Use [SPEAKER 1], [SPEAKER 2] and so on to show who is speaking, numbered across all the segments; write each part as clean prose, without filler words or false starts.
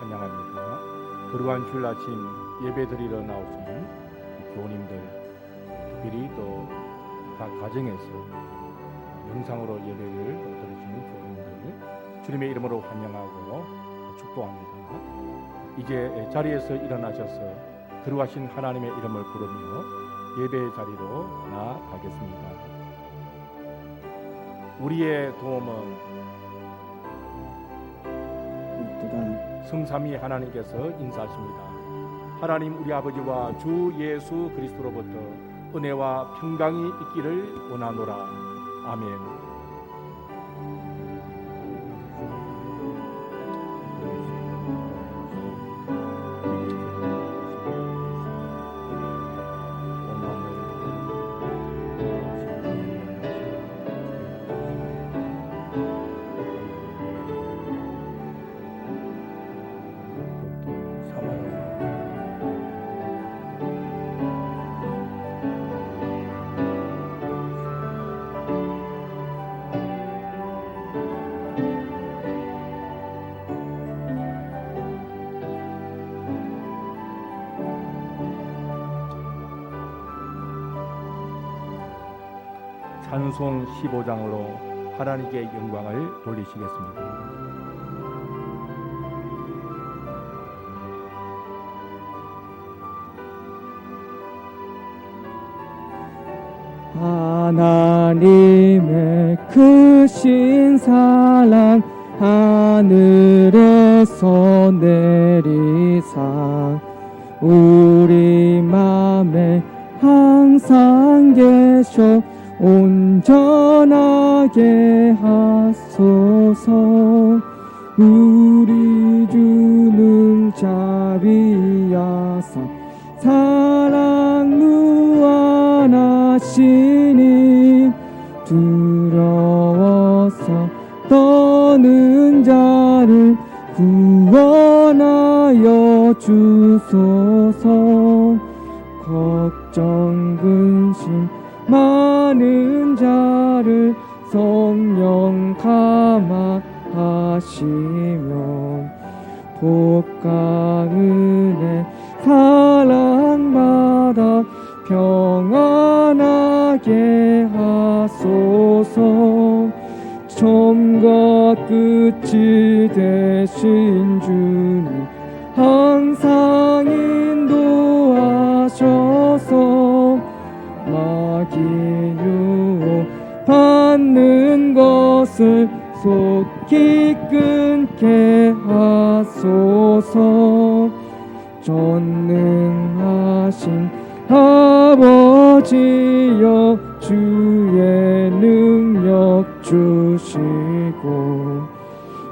[SPEAKER 1] 찬양합니다. 거룩한 주일 아침 예배 드리러 나오신 교우님들, 특별히 또 각 가정에서 영상으로 예배를 드리시는 교우님들, 주님의 이름으로 환영하고 축복합니다. 이제 자리에서 일어나셔서 거룩하신 하나님의 이름을 부르며 예배 자리로 나아가겠습니다. 우리의 도움은 성삼위 하나님께서 인사하십니다. 하나님 우리 아버지와 주 예수 그리스도로부터 은혜와 평강이 있기를 원하노라. 아멘. 찬송 15장으로 하나님께 영광을 돌리시겠습니다.
[SPEAKER 2] 하나님의 크신 사랑 하늘에서 내리사 우리 맘에 항상 계셔 온전하게 하소서. 우리 주는 자비하사 사랑 무한하시니 두려워서 떠는 자를 구원하여 주소서. 걱정 근심 많은 자를 성령 감화하시며 복과 은혜 사랑받아 평안하게 하소서. 처음과 끝이 되신 주님 항상 인도하셔서 마귀 유혹 받는 것을 속히 끊게 하소서. 전능하신 아버지여 주의 능력 주시고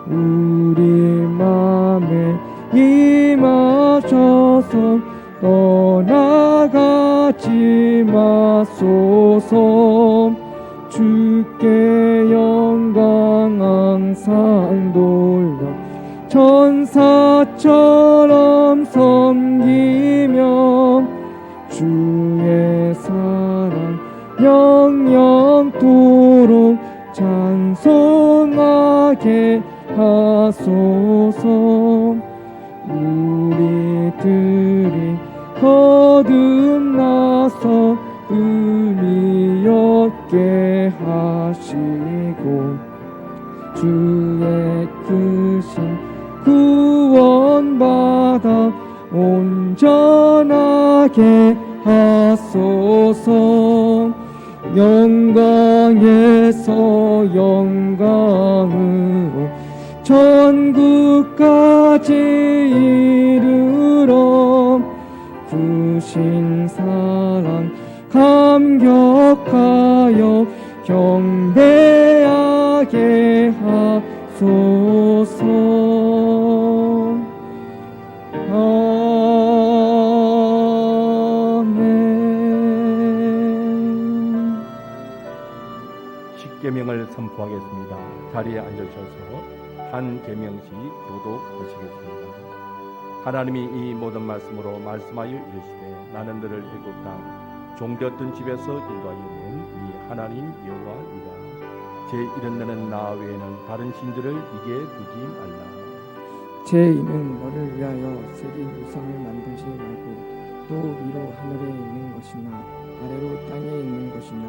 [SPEAKER 2] 우리 맘에 임하셔서 떠나가지 마소서. 주께 영광 항상 돌려 천사처럼 섬기며 주의 사랑 영영토록 찬송하게 하소서. 우리들이 거듭나서 의미 얻게 하시고 주의 크신 구원받아 온전하게 하소서. 영광에서 영광으로 천국까지 이르러 크신 사랑 감격하여 경배하게 하소서. 아멘.
[SPEAKER 1] 십계명을 선포하겠습니다. 자리에 앉으셔서 한 계명씩 교독하시겠습니다. 하나님이 이 모든 말씀으로 말씀하여 이르시되 나는 너를 애굽 땅 종되었던 집에서 인도하여낸 이 하나님 여호와이라. 제 이른 너는 나 외에는 다른 신들을 이게 두지 말라.
[SPEAKER 2] 제2는 너를 위하여 새긴 우상을 만들지 말고 또 위로 하늘에 있는 것이나 아래로 땅에 있는 것이나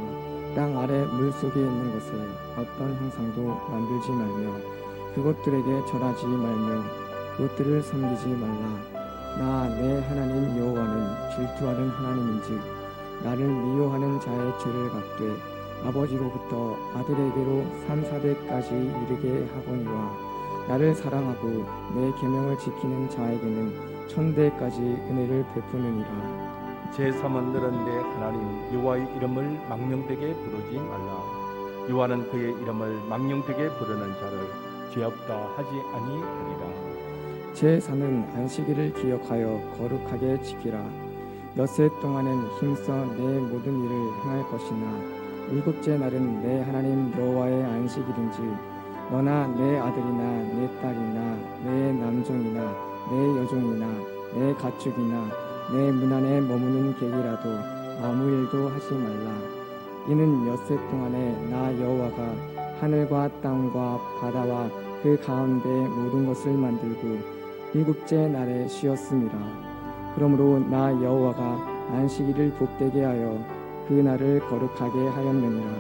[SPEAKER 2] 땅 아래 물속에 있는 것에 어떤 형상도 만들지 말며 그것들에게 절하지 말며 그것들을 섬기지 말라. 나 내 하나님 여호와는 질투하는 하나님인즉 나를 미워하는 자의 죄를 갚되 아버지로부터 아들에게로 3, 4대까지 이르게 하거니와 나를 사랑하고 내 계명을 지키는 자에게는 1000대까지 은혜를 베푸느니라.
[SPEAKER 1] 제3은 너는 내 하나님 여호와의 이름을 망령되게 부르지 말라. 여호와는 그의 이름을 망령되게 부르는 자를 죄 없다 하지 아니하리라.
[SPEAKER 2] 제3은 안식일을 기억하여 거룩하게 지키라. 엿새 동안은 힘써 내 모든 일을 행할 것이나 일곱째 날은 내 하나님 여호와의 안식일인즉 너나 내 아들이나 내 딸이나 내 남종이나 내 여종이나 내 가축이나 내 문 안에 머무는 객이라도 아무 일도 하지 말라. 이는 엿새 동안에 나 여호와가 하늘과 땅과 바다와 그 가운데 모든 것을 만들고 일곱째 날에 쉬었음이라. 그러므로 나 여호와가 안식일을 복되게 하여 그 날을 거룩하게 하였느니라.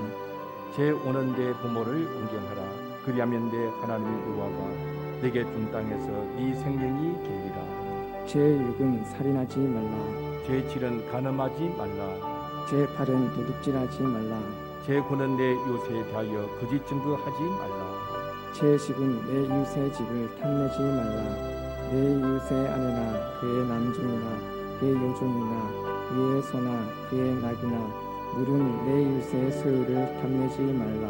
[SPEAKER 1] 제5는 내 부모를 공경하라. 그리하면 내 하나님 여호와가 내게 준 땅에서 네 생명이 길리라.
[SPEAKER 2] 제6은 살인하지 말라.
[SPEAKER 1] 제7은 간음하지 말라.
[SPEAKER 2] 제8은 도둑질하지 말라.
[SPEAKER 1] 제9는 내 요새에 대하여 거짓 증거하지 말라.
[SPEAKER 2] 제10은 내 이웃의 집을 탐내지 말라. 내 이웃의 아내나 그의 남종이나 그의 여종이나 그의 소나 그의 낙이나 물은 내 이웃의 소유를 탐내지 말라.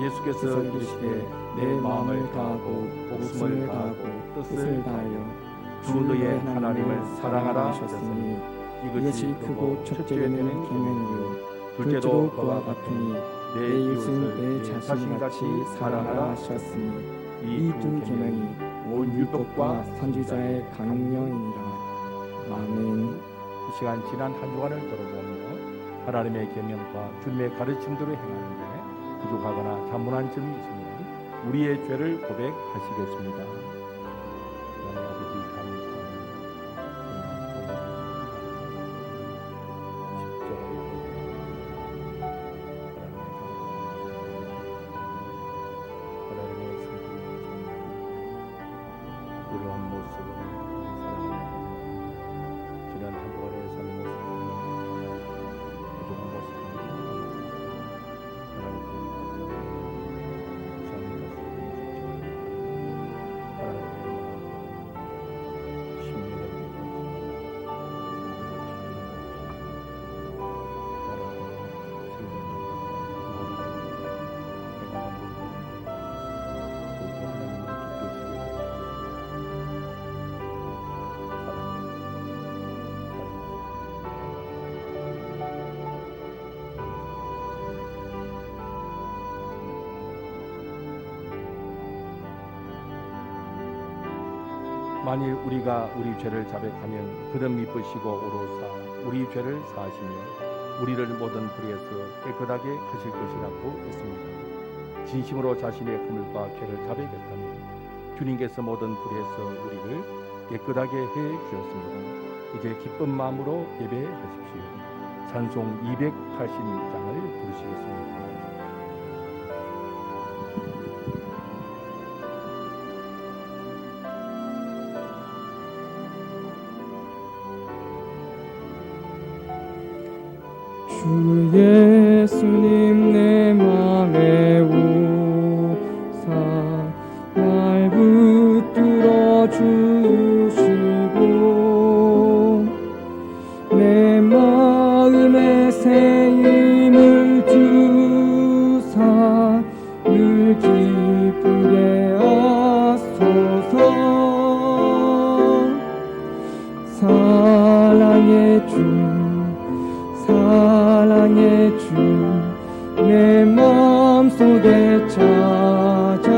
[SPEAKER 1] 예수께서 이르시되 내 마음을 다하고 목숨을 다하고 뜻을 다하여 주 너의 하나님을 사랑하라 하셨으니 이것이 크고 첫째되는 계명이요 둘째도 그와 같으니 내 이웃을 내 자신같이 사랑하라 하셨으니 이 두 계명이 온 율법과 선지자의 강령이니라. 아멘. 이 시간 지난 한 주간을 돌아보며 하나님의 계명과 주님의 가르침대로 행하는데 부족하거나 자문한 점이 있으면 우리의 죄를 고백하시겠습니다. 하나님 아버지 그러한 모습을 지난 한 주간의 삶 모습을 부족한 모습을 하나님께 감사합니다. 하나님께 신뢰를 만일 우리가 우리 죄를 자백하면 그는 미쁘시고 오로사 우리 죄를 사하시며 우리를 모든 불의에서 깨끗하게 하실 것이라고 했습니다. 진심으로 자신의 허물과 죄를 자백했다면 주님께서 모든 불의에서 우리를 깨끗하게 해 주셨습니다. 이제 기쁜 마음으로 예배하십시오. 찬송 280장을 부르시겠습니다.
[SPEAKER 2] 주 예수님 내 맘에 오사 날 붙들어 주시고 내 마음에 새 힘을 주사 늘 기쁘게 하소서. 사랑의 주 내 마음속에 찾아오사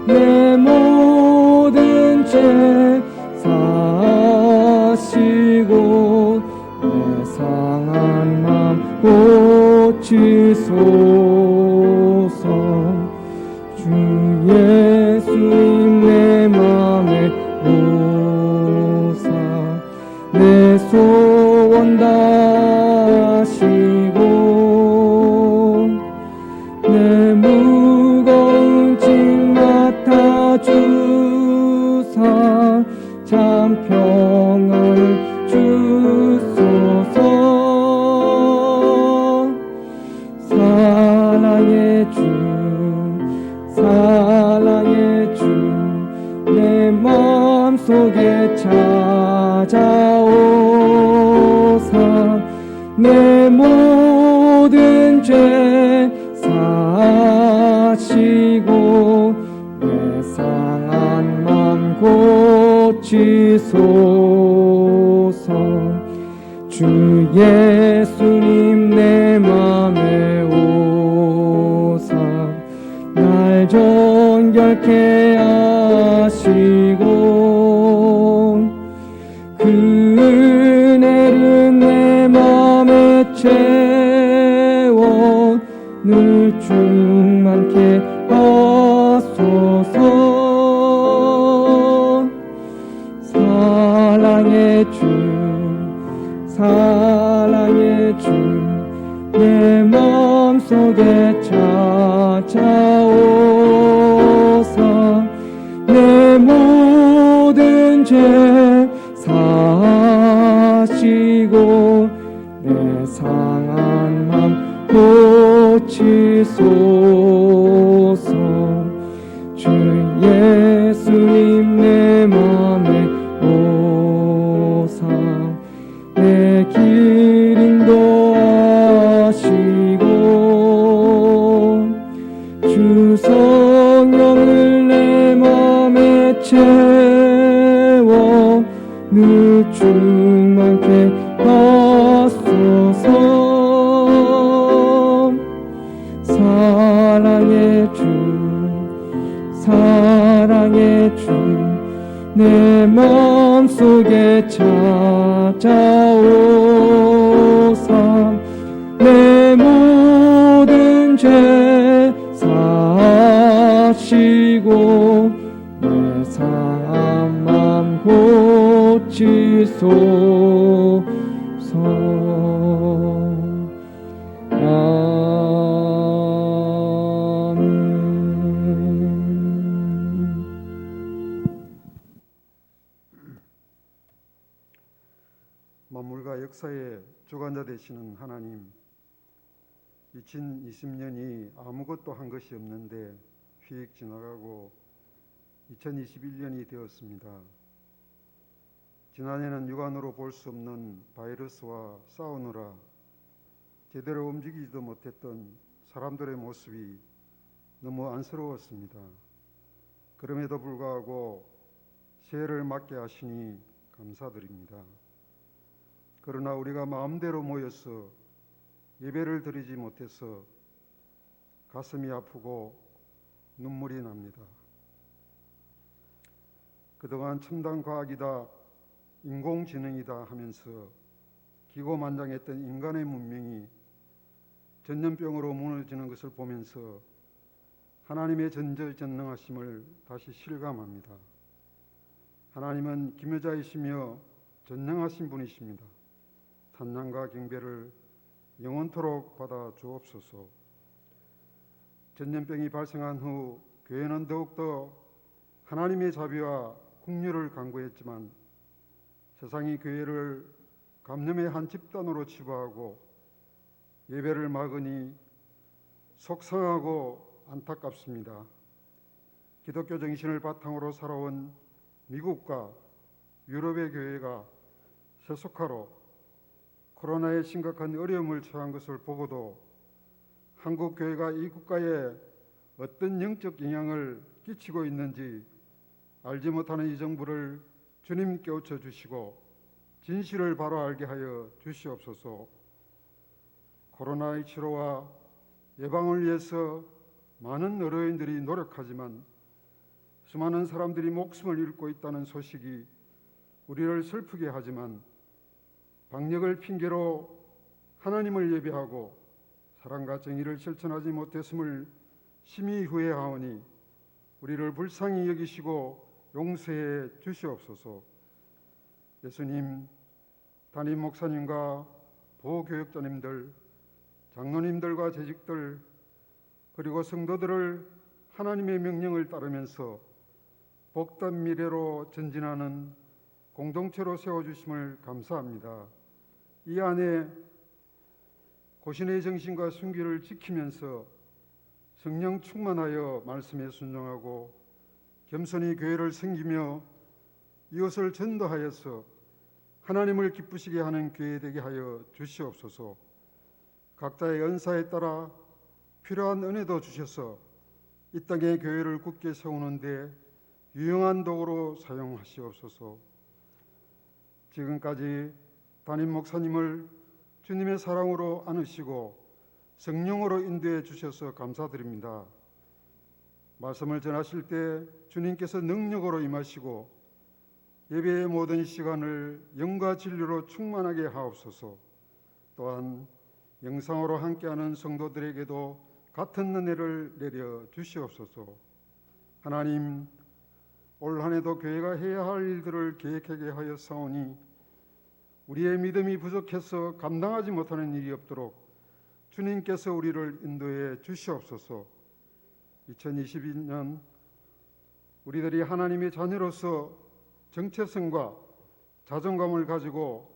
[SPEAKER 2] 내 모든 죄 사하시고 내 상한 맘 고치소서. 주 예수님 내 맘에 오사 내 소원 다시고 내 무거운 짐 맡아주사 참 평안을 주소서. 사랑의 주 사랑의 주 내 마음속에 찾아오사 내 모든 죄 사시고 내 상한 맘 고치소서. 주 예수님 내 맘에 오사 날 정결케 하시고 그 은혜를 내 맘에 채워 늘 충만케 하소서. 사랑의 주 사랑의 주 내 마음속에 찾아오사 내 모든 죄 사시고 내 상한 맘 고치소서. 주 예수님 내 맘에 오사 내 길 인도하시고 주 성령을 내 맘에 채워 늘 충만케 하소서. 사랑의 주 사랑의 주 내 마음속에 찾아오사 내 모든 죄 사시고 내 상한 맘 고치소서.
[SPEAKER 3] 만물과 역사의 주관자 되시는 하나님, 2020년이 아무것도 한 것이 없는데 휙 지나가고 2021년이 되었습니다. 지난해는 육안으로 볼 수 없는 바이러스와 싸우느라 제대로 움직이지도 못했던 사람들의 모습이 너무 안쓰러웠습니다. 그럼에도 불구하고 새해를 맞게 하시니 감사드립니다. 그러나 우리가 마음대로 모여서 예배를 드리지 못해서 가슴이 아프고 눈물이 납니다. 그동안 첨단 과학이다, 인공지능이다 하면서 기고만장했던 인간의 문명이 전염병으로 무너지는 것을 보면서 하나님의 전지전능하심을 다시 실감합니다. 하나님은 기묘자이시며 전능하신 분이십니다. 찬양과 경배를 영원토록 받아 주옵소서. 전염병이 발생한 후 교회는 더욱더 하나님의 자비와 긍휼을 간구했지만 세상이 교회를 감염의 한 집단으로 치부하고 예배를 막으니 속상하고 안타깝습니다. 기독교 정신을 바탕으로 살아온 미국과 유럽의 교회가 세속화로 코로나의 심각한 어려움을 처한 것을 보고도 한국 교회가 이 국가에 어떤 영적 영향을 끼치고 있는지 알지 못하는 이 정부를 주님 깨우쳐 주시고 진실을 바로 알게 하여 주시옵소서. 코로나의 치료와 예방을 위해서 많은 의료인들이 노력하지만 수많은 사람들이 목숨을 잃고 있다는 소식이 우리를 슬프게 하지만 방역을 핑계로 하나님을 예배하고 사랑과 정의를 실천하지 못했음을 심히 후회하오니 우리를 불쌍히 여기시고 용서해 주시옵소서. 예수님, 담임 목사님과 보교육자님들, 장로님들과 재직들, 그리고 성도들을 하나님의 명령을 따르면서 복된 미래로 전진하는 공동체로 세워주심을 감사합니다. 이 안에 고신의 정신과 순기를 지키면서 성령 충만하여 말씀에 순종하고 겸손히 교회를 섬기며 이웃을 전도하여서 하나님을 기쁘시게 하는 교회 되게 하여 주시옵소서. 각자의 은사에 따라 필요한 은혜도 주셔서 이 땅의 교회를 굳게 세우는 데 유용한 도구로 사용하시옵소서. 지금까지 담임 목사님을 주님의 사랑으로 안으시고 성령으로 인도해 주셔서 감사드립니다. 말씀을 전하실 때 주님께서 능력으로 임하시고 예배의 모든 시간을 영과 진리로 충만하게 하옵소서. 또한 영상으로 함께하는 성도들에게도 같은 은혜를 내려 주시옵소서. 하나님, 올 한 해도 교회가 해야 할 일들을 계획하게 하여 사오니 우리의 믿음이 부족해서 감당하지 못하는 일이 없도록 주님께서 우리를 인도해 주시옵소서. 2022년 우리들이 하나님의 자녀로서 정체성과 자존감을 가지고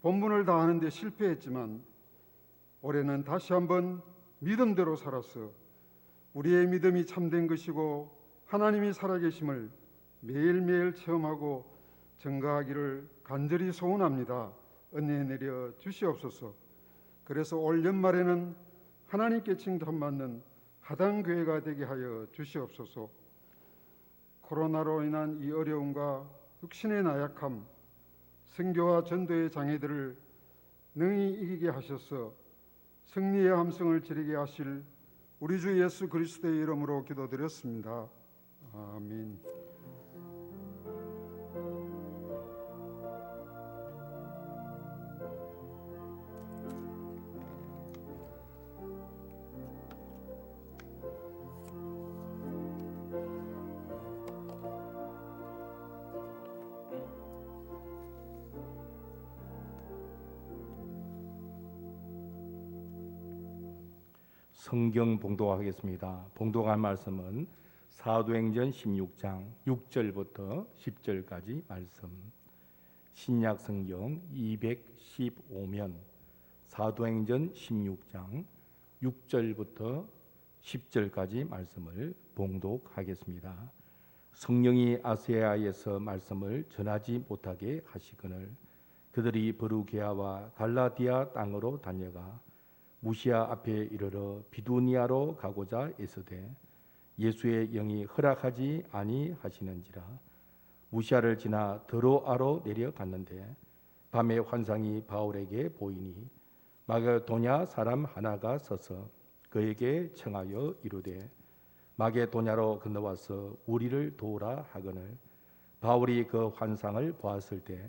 [SPEAKER 3] 본분을 다하는 데 실패했지만 올해는 다시 한번 믿음대로 살아서 우리의 믿음이 참된 것이고 하나님이 살아계심을 매일매일 체험하고 증거하기를 간절히 소원합니다. 은혜 내려 주시옵소서. 그래서 올 연말에는 하나님께 칭찬받는 하단교회가 되게 하여 주시옵소서. 코로나로 인한 이 어려움과 육신의 나약함, 선교와 전도의 장애들을 능히 이기게 하셔서 승리의 함성을 지르게 하실 우리 주 예수 그리스도의 이름으로 기도드렸습니다. 아멘.
[SPEAKER 1] 성경 봉독하겠습니다. 봉독한 말씀은 사도행전 16장 6절부터 10절까지 말씀. 신약 성경 215면 사도행전 16장 6절부터 10절까지 말씀을 봉독하겠습니다. 성령이 아시아에서 말씀을 전하지 못하게 하시거늘 그들이 버루게아와 갈라디아 땅으로 다녀가 무시아 앞에 이르러 비두니아로 가고자 애쓰되 예수의 영이 허락하지 아니하시는지라. 무시아를 지나 드로아로 내려갔는데 밤에 환상이 바울에게 보이니 마게도냐 사람 하나가 서서 그에게 청하여 이르되 마게도냐로 건너와서 우리를 도우라 하거늘 바울이 그 환상을 보았을 때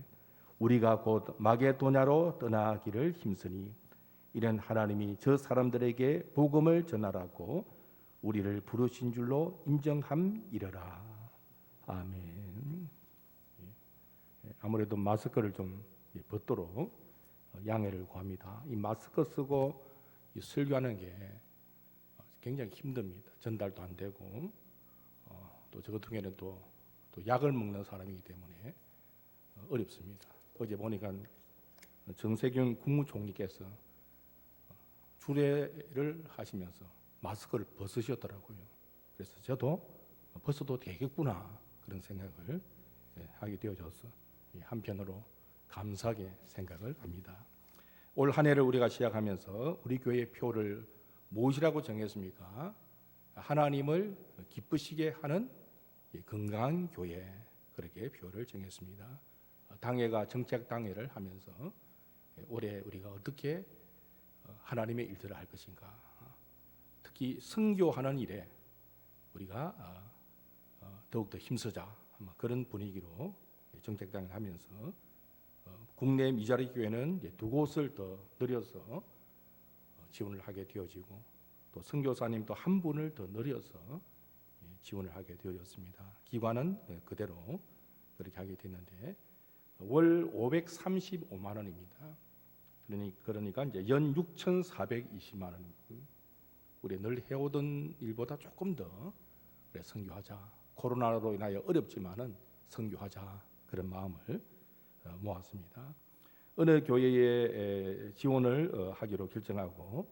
[SPEAKER 1] 우리가 곧 마게도냐로 떠나기를 힘쓰니 이는 하나님이 저 사람들에게 복음을 전하라고 우리를 부르신 줄로 인정함이러라. 아멘. 아무래도 마스크를 좀 벗도록 양해를 구합니다. 이 마스크 쓰고 이 설교하는 게 굉장히 힘듭니다. 전달도 안 되고 또 저 같은 경우에는 또 약을 먹는 사람이기 때문에 어렵습니다. 어제 보니까 정세균 국무총리께서 주례를 하시면서 마스크를 벗으셨더라고요. 그래서 저도 벗어도 되겠구나 그런 생각을 하게 되어져서 한편으로 감사하게 생각을 합니다. 올 한 해를 우리가 시작하면서 우리 교회의 표를 무엇이라고 정했습니까? 하나님을 기쁘시게 하는 건강한 교회, 그렇게 표를 정했습니다. 당회가 정책 당회를 하면서 올해 우리가 어떻게 하나님의 일들을 할 것인가, 특히 선교하는 일에 우리가 더욱더 힘쓰자, 그런 분위기로 정책당을 하면서 국내 미자리 교회는 두 곳을 더 늘려서 지원을 하게 되어지고 또 선교사님도 한 분을 더 늘려서 지원을 하게 되었습니다. 기관은 그대로 그렇게 하게 됐는데 월 535만 원입니다. 그러니까 이제 연 6,420만 원. 우리 늘 해오던 일보다 조금 더 그래 선교하자. 코로나로 인하여 어렵지만은 선교하자 그런 마음을 모았습니다. 어느 교회에 지원을 하기로 결정하고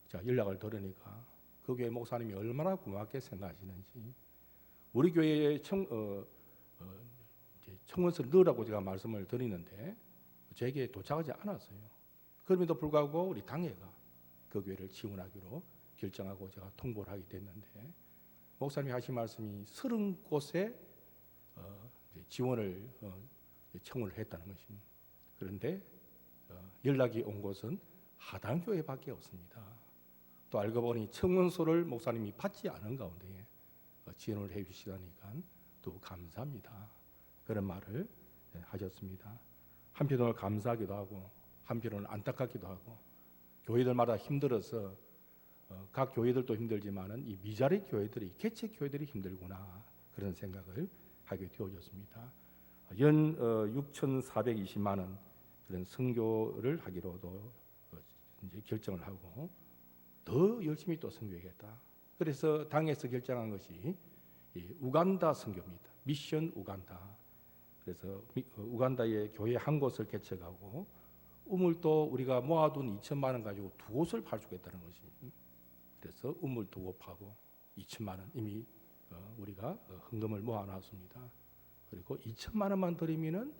[SPEAKER 1] 자 연락을 들으니까 그 교회 목사님이 얼마나 고맙게 생각하시는지 우리 교회에 청원서를 넣으라고 제가 말씀을 드리는데 제게 도착하지 않았어요. 그럼에도 불구하고 우리 당회가 그 교회를 지원하기로 결정하고 제가 통보를 하게 됐는데 목사님이 하신 말씀이 30곳에 지원을 청원을 했다는 것입니다. 그런데 연락이 온 곳은 하단교회밖에 없습니다. 또 알고 보니 청원서를 목사님이 받지 않은 가운데 지원을 해주시다니까 또 감사합니다. 그런 말을 하셨습니다. 한편으로는 감사하기도 하고 한편으로는 안타깝기도 하고 교회들마다 힘들어서 각 교회들도 힘들지만은 이 미자리 교회들이 개척 교회들이 힘들구나 그런 생각을 하게 되어졌습니다. 연 6,420만 원 그런 선교를 하기로도 이제 결정을 하고 더 열심히 또 선교하겠다. 그래서 당에서 결정한 것이 이 우간다 선교입니다. 미션 우간다. 그래서 우간다의 교회 한 곳을 개척하고 우물도 우리가 모아둔 2천만 원 가지고 2곳을 파주겠다는 것입니다. 그래서 우물 2곳 파고 2천만 원 이미 우리가 헌금을 모아놨습니다. 그리고 2천만 원만 드리면은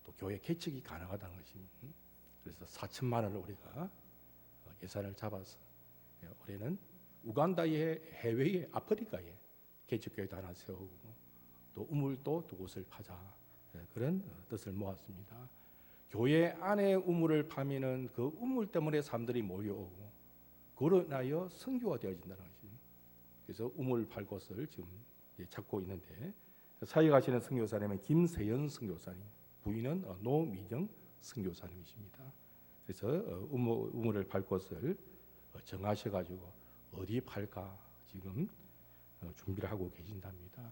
[SPEAKER 1] 또 교회 개척이 가능하다는 것입니다. 그래서 4천만 원을 우리가 예산을 잡아서 올해는 우간다의 해외의 아프리카에 개척교회도 하나 세우고 또 우물도 2곳을 파자 그런 뜻을 모았습니다. 교회 안에 우물을 파면은 그 우물 때문에 사람들이 몰려오고 그로 인하여 선교가 되어진다는 것입니다. 그래서 우물 팔 곳을 지금 찾고 있는데 사역하시는 선교사님은 김세연 선교사님, 부인은 노미정 선교사님이십니다. 그래서 우물을 팔 곳을 정하셔가지고 어디 팔까 지금 준비를 하고 계신답니다.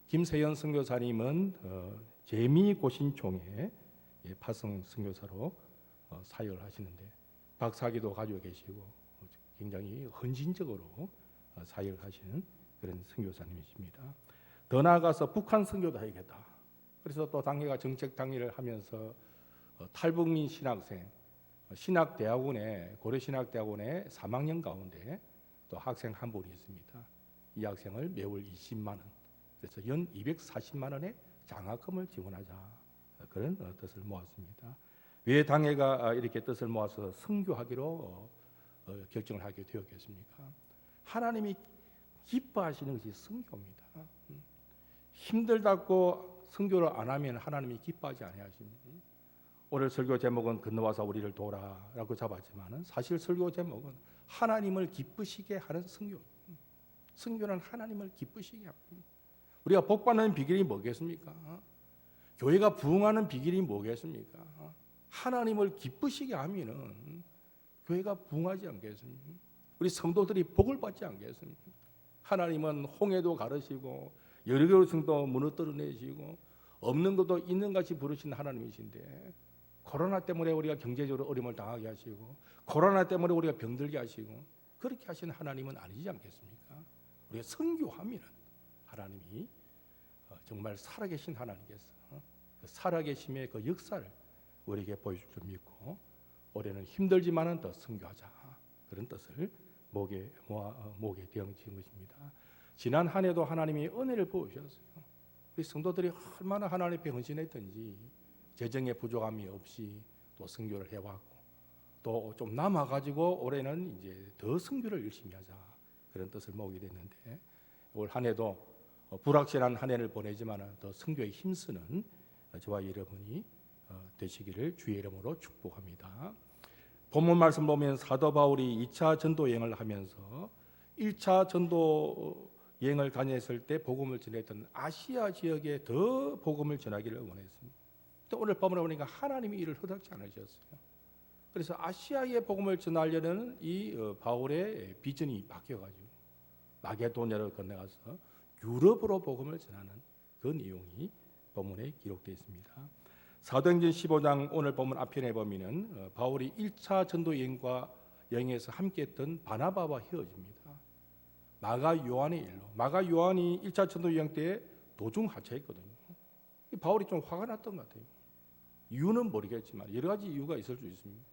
[SPEAKER 1] 김세연 선교사님은 재미고신총회 파송 선교사로 사역을 하시는데 박사기도 가지고 계시고 굉장히 헌신적으로 사역을 하시는 그런 선교사님이십니다. 더 나아가서 북한 선교도 해야겠다. 그래서 또 당회가 정책 당회를 하면서 탈북민 신학생 신학대학원에 고려신학대학원에 3학년 가운데 또 학생 한 분이 있습니다. 이 학생을 매월 20만 원, 그래서 연 240만 원의 장학금을 지원하자 그런 뜻을 모았습니다. 왜 당회가 이렇게 뜻을 모아서 선교하기로 결정을 하게 되었겠습니까? 하나님이 기뻐하시는 것이 선교입니다. 힘들다고 선교를 안 하면 하나님이 기뻐하지 아니하십니다. 오늘 설교 제목은 건너와서 우리를 도라라고 잡았지만은 사실 설교 제목은 하나님을 기쁘시게 하는 선교. 선교는 하나님을 기쁘시게 합니다. 우리가 복받는 비결이 뭐겠습니까? 교회가 부흥하는 비결이 뭐겠습니까? 하나님을 기쁘시게 하면은 교회가 부흥하지 않겠습니까? 우리 성도들이 복을 받지 않겠습니까? 하나님은 홍해도 가르시고 여리고성도 무너뜨려내시고 없는 것도 있는 같이 부르신 하나님이신데 코로나 때문에 우리가 경제적으로 어려움을 당하게 하시고 코로나 때문에 우리가 병들게 하시고 그렇게 하시는 하나님은 아니지 않겠습니까? 우리가 선교하면 하나님이 정말 살아계신 하나님께서 그 살아계심의 그 역사를 우리에게 보여줄 줄 믿고 올해는 힘들지만은 더 선교하자 그런 뜻을 목에 되어진 것입니다. 지난 한 해도 하나님이 은혜를 부으셨어요. 우리 성도들이 얼마나 하나님 앞에 헌신했던지 재정의 부족함이 없이 또 선교를 해왔고 또 좀 남아가지고 올해는 이제 더 선교를 열심히 하자 그런 뜻을 모으게 됐는데 올 한 해도 불확실한 한 해를 보내지만 더 선교에 힘쓰는 저와 여러분이 되시기를 주의 이름으로 축복합니다. 본문 말씀 보면 사도 바울이 2차 전도 여행을 하면서 1차 전도 여행을 다녔을 때 복음을 전했던 아시아 지역에 더 복음을 전하기를 원했습니다. 또 오늘 본문을 보니까 하나님이 이를 허락지 않으셨어요. 그래서 아시아의 복음을 전하려는 이 바울의 비전이 바뀌어가지고 마게도냐를 건너가서 유럽으로 복음을 전하는 그 내용이 본문에 기록되어 있습니다. 사도행전 15장 오늘 본문 앞편에 보면은 바울이 1차 전도 여행에서 함께했던 바나바와 헤어집니다. 마가 요한의 일로. 마가 요한이 1차 전도 여행 때 도중 하차했거든요. 바울이 좀 화가 났던 것 같아요. 이유는 모르겠지만 여러 가지 이유가 있을 수 있습니다.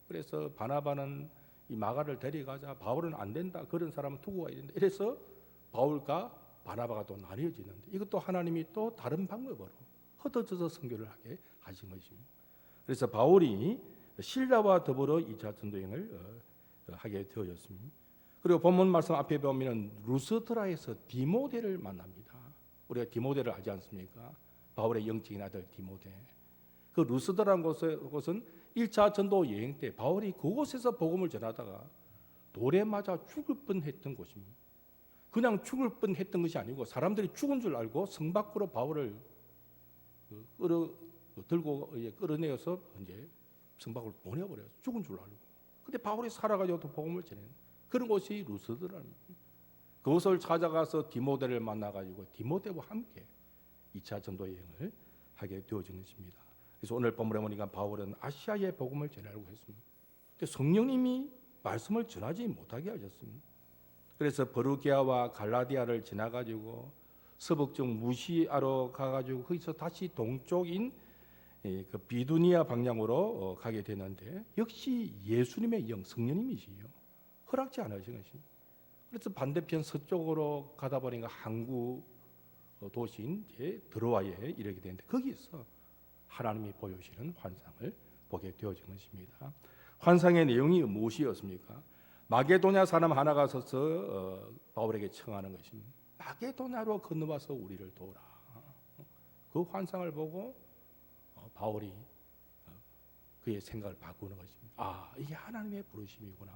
[SPEAKER 1] 그래서 바나바는 이 마가를 데려가자. 바울은 안 된다. 그런 사람은 두고 가야 된다. 이래서 바울과 바나바가 또 나뉘어지는데 이것도 하나님이 또 다른 방법으로 흩어져서 선교를 하게 하신 것입니다. 그래서 바울이 실라와 더불어 2차 전도 여행을 하게 되어졌습니다. 그리고 본문 말씀 앞에 보면 루스드라에서 디모데를 만납니다. 우리가 디모데를 알지 않습니까? 바울의 영적인 아들 디모데. 그 루스드라는 곳은 1차 전도 여행 때 바울이 그곳에서 복음을 전하다가 돌에 맞아 죽을 뻔했던 곳입니다. 그냥 죽을 뻔했던 것이 아니고 사람들이 죽은 줄 알고 성 밖으로 바울을 들고 끌어내어서 이제 성 밖으로 보내버려요. 죽은 줄 알고. 근데 바울이 살아가지고 또 복음을 전해는 그런 곳이 루스드라입니다. 그곳을 찾아가서 디모데를 만나가지고 디모데와 함께 2차 전도 여행을 하게 되어진 것입니다. 그래서 오늘 본문에 보니까 바울은 아시아의 복음을 전하려고 했습니다. 근데 성령님이 말씀을 전하지 못하게 하셨습니다. 그래서 버루기아와 갈라디아를 지나가지고 서북쪽 무시아로 가가지고 거기서 다시 동쪽인 그 비두니아 방향으로 가게 되는데 역시 예수님의 영 성령님이시요 허락지 않으신 것입니다. 그래서 반대편 서쪽으로 가다 보니까 항구 도시인 드로아에 이르게 되는데 거기서 하나님이 보여주시는 환상을 보게 되어진 것입니다. 환상의 내용이 무엇이었습니까? 마게도냐 사람 하나가 서서 바울에게 청하는 것입니다. 마게도냐로 건너와서 우리를 도우라. 그 환상을 보고 바울이 그의 생각을 바꾸는 것입니다. 아, 이게 하나님의 부르심이구나.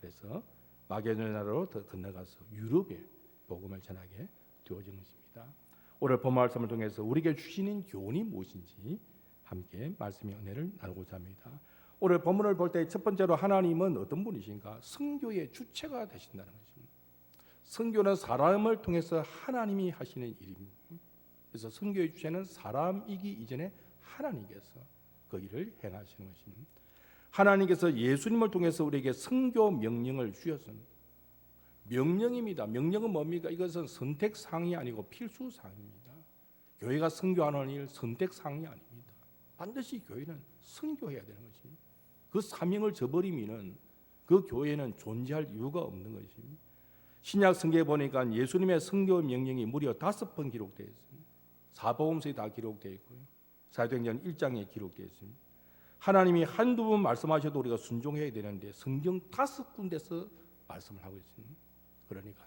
[SPEAKER 1] 그래서 마게도냐로 건너가서 유럽에 복음을 전하게 되어진 것입니다. 오늘 본 말씀을 통해서 우리에게 주시는 교훈이 무엇인지 함께 말씀의 은혜를 나누고자 합니다. 오늘 본문을 볼 때 첫 번째로 하나님은 어떤 분이신가? 선교의 주체가 되신다는 것입니다. 선교는 사람을 통해서 하나님이 하시는 일입니다. 그래서 선교의 주체는 사람이기 이전에 하나님께서 그 일을 행하시는 것입니다. 하나님께서 예수님을 통해서 우리에게 선교 명령을 주셨습니다. 명령입니다. 명령은 뭡니까? 이것은 선택사항이 아니고 필수사항입니다. 교회가 선교하는 일 선택사항이 아닙니다. 반드시 교회는 선교해야 되는 것입니다. 그 사명을 저버리면은 그 교회는 존재할 이유가 없는 것입니다. 신약 성경에 보니까 예수님의 선교 명령이 무려 5번 기록되어 있습니다. 사복음서에 다 기록되어 있고요. 사도행전 1장에 기록되어 있습니다. 하나님이 한두 번 말씀하셔도 우리가 순종해야 되는데 성경 5군데서 말씀을 하고 있습니다. 그러니까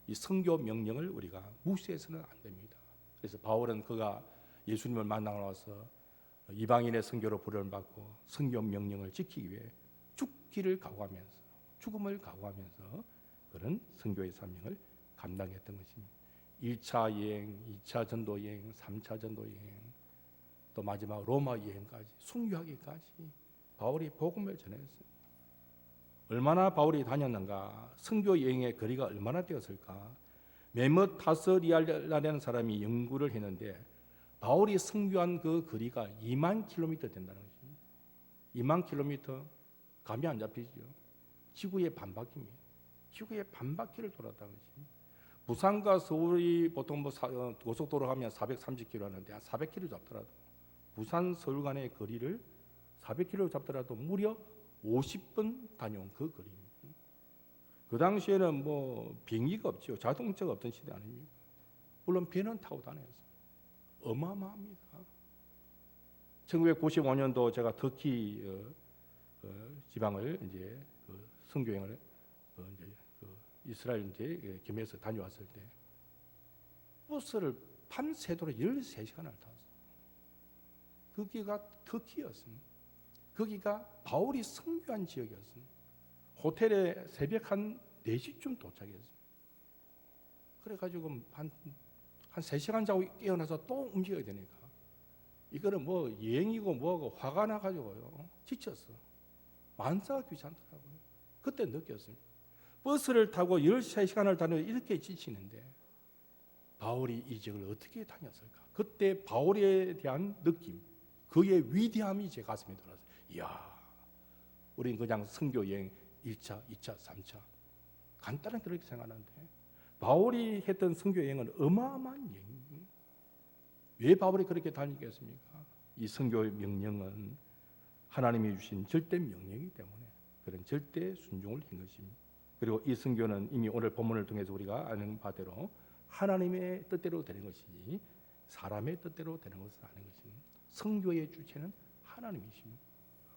[SPEAKER 1] 이 선교 명령을 우리가 무시해서는 안 됩니다. 그래서 바울은 그가 예수님을 만나고 나서 이방인의 선교로 부름을 받고 선교 명령을 지키기 위해 죽기를 각오하면서 죽음을 각오하면서 그런 선교의 사명을 감당했던 것입니다. 1차 여행, 2차 전도 여행, 3차 전도 여행, 또 마지막 로마 여행까지 순교하기까지 바울이 복음을 전했어요. 얼마나 바울이 다녔는가? 선교 여행의 거리가 얼마나 되었을까? 메모타스리알라라는 사람이 연구를 했는데 바울이 선교한 그 거리가 2만 킬로미터 된다는 것입니다. 2만 킬로미터 감이 안 잡히죠. 지구의 반바퀴입니다. 지구의 반바퀴를 돌았다는 것입니다. 부산과 서울이 보통 고속도로 하면 430km 하는데 400km 잡더라도 부산 서울 간의 거리를 400km 잡더라도 무려 50분 다녀온 그 거리입니다. 그 당시에는 뭐 비행기가 없죠. 자동차가 없던 시대 아닙니까? 물론 배는 타고 다녔어요. 어마어마합니다. 1995년도 제가 터키 지방을 이제 선교행을 이제 이스라엘 이제 겸해서 다녀왔을 때 버스를 밤새도록 13시간을 탔어요. 거기가 터키였습니다. 거기가 바울이 선교한 지역이었습니다. 호텔에 새벽 한 4시쯤 도착했어요. 그래가지고 한 3시간 자고 깨어나서 또 움직여야 되니까 이거는 뭐 여행이고 뭐고 화가 나가지고요 지쳤어. 만사가 귀찮더라고요. 그때 느꼈습니다. 버스를 타고 13시간을 다녀도 이렇게 지치는데 바울이 이 지역을 어떻게 다녔을까? 그때 바울에 대한 느낌, 그의 위대함이 제 가슴에 들어왔어요. 이야, 우리는 그냥 선교 여행 1차, 2차, 3차 간단하게 그렇게 생각하는데 바울이 했던 선교 여행은 어마어마한 여행. 왜 바울이 그렇게 다니겠습니까? 이 선교의 명령은 하나님이 주신 절대 명령이기 때문에 그런 절대 순종을 한 것입니다. 그리고 이 선교는 이미 오늘 본문을 통해서 우리가 아는 바대로 하나님의 뜻대로 되는 것이지 사람의 뜻대로 되는 것은 아닌 것입니다. 선교의 주체는 하나님이십니다.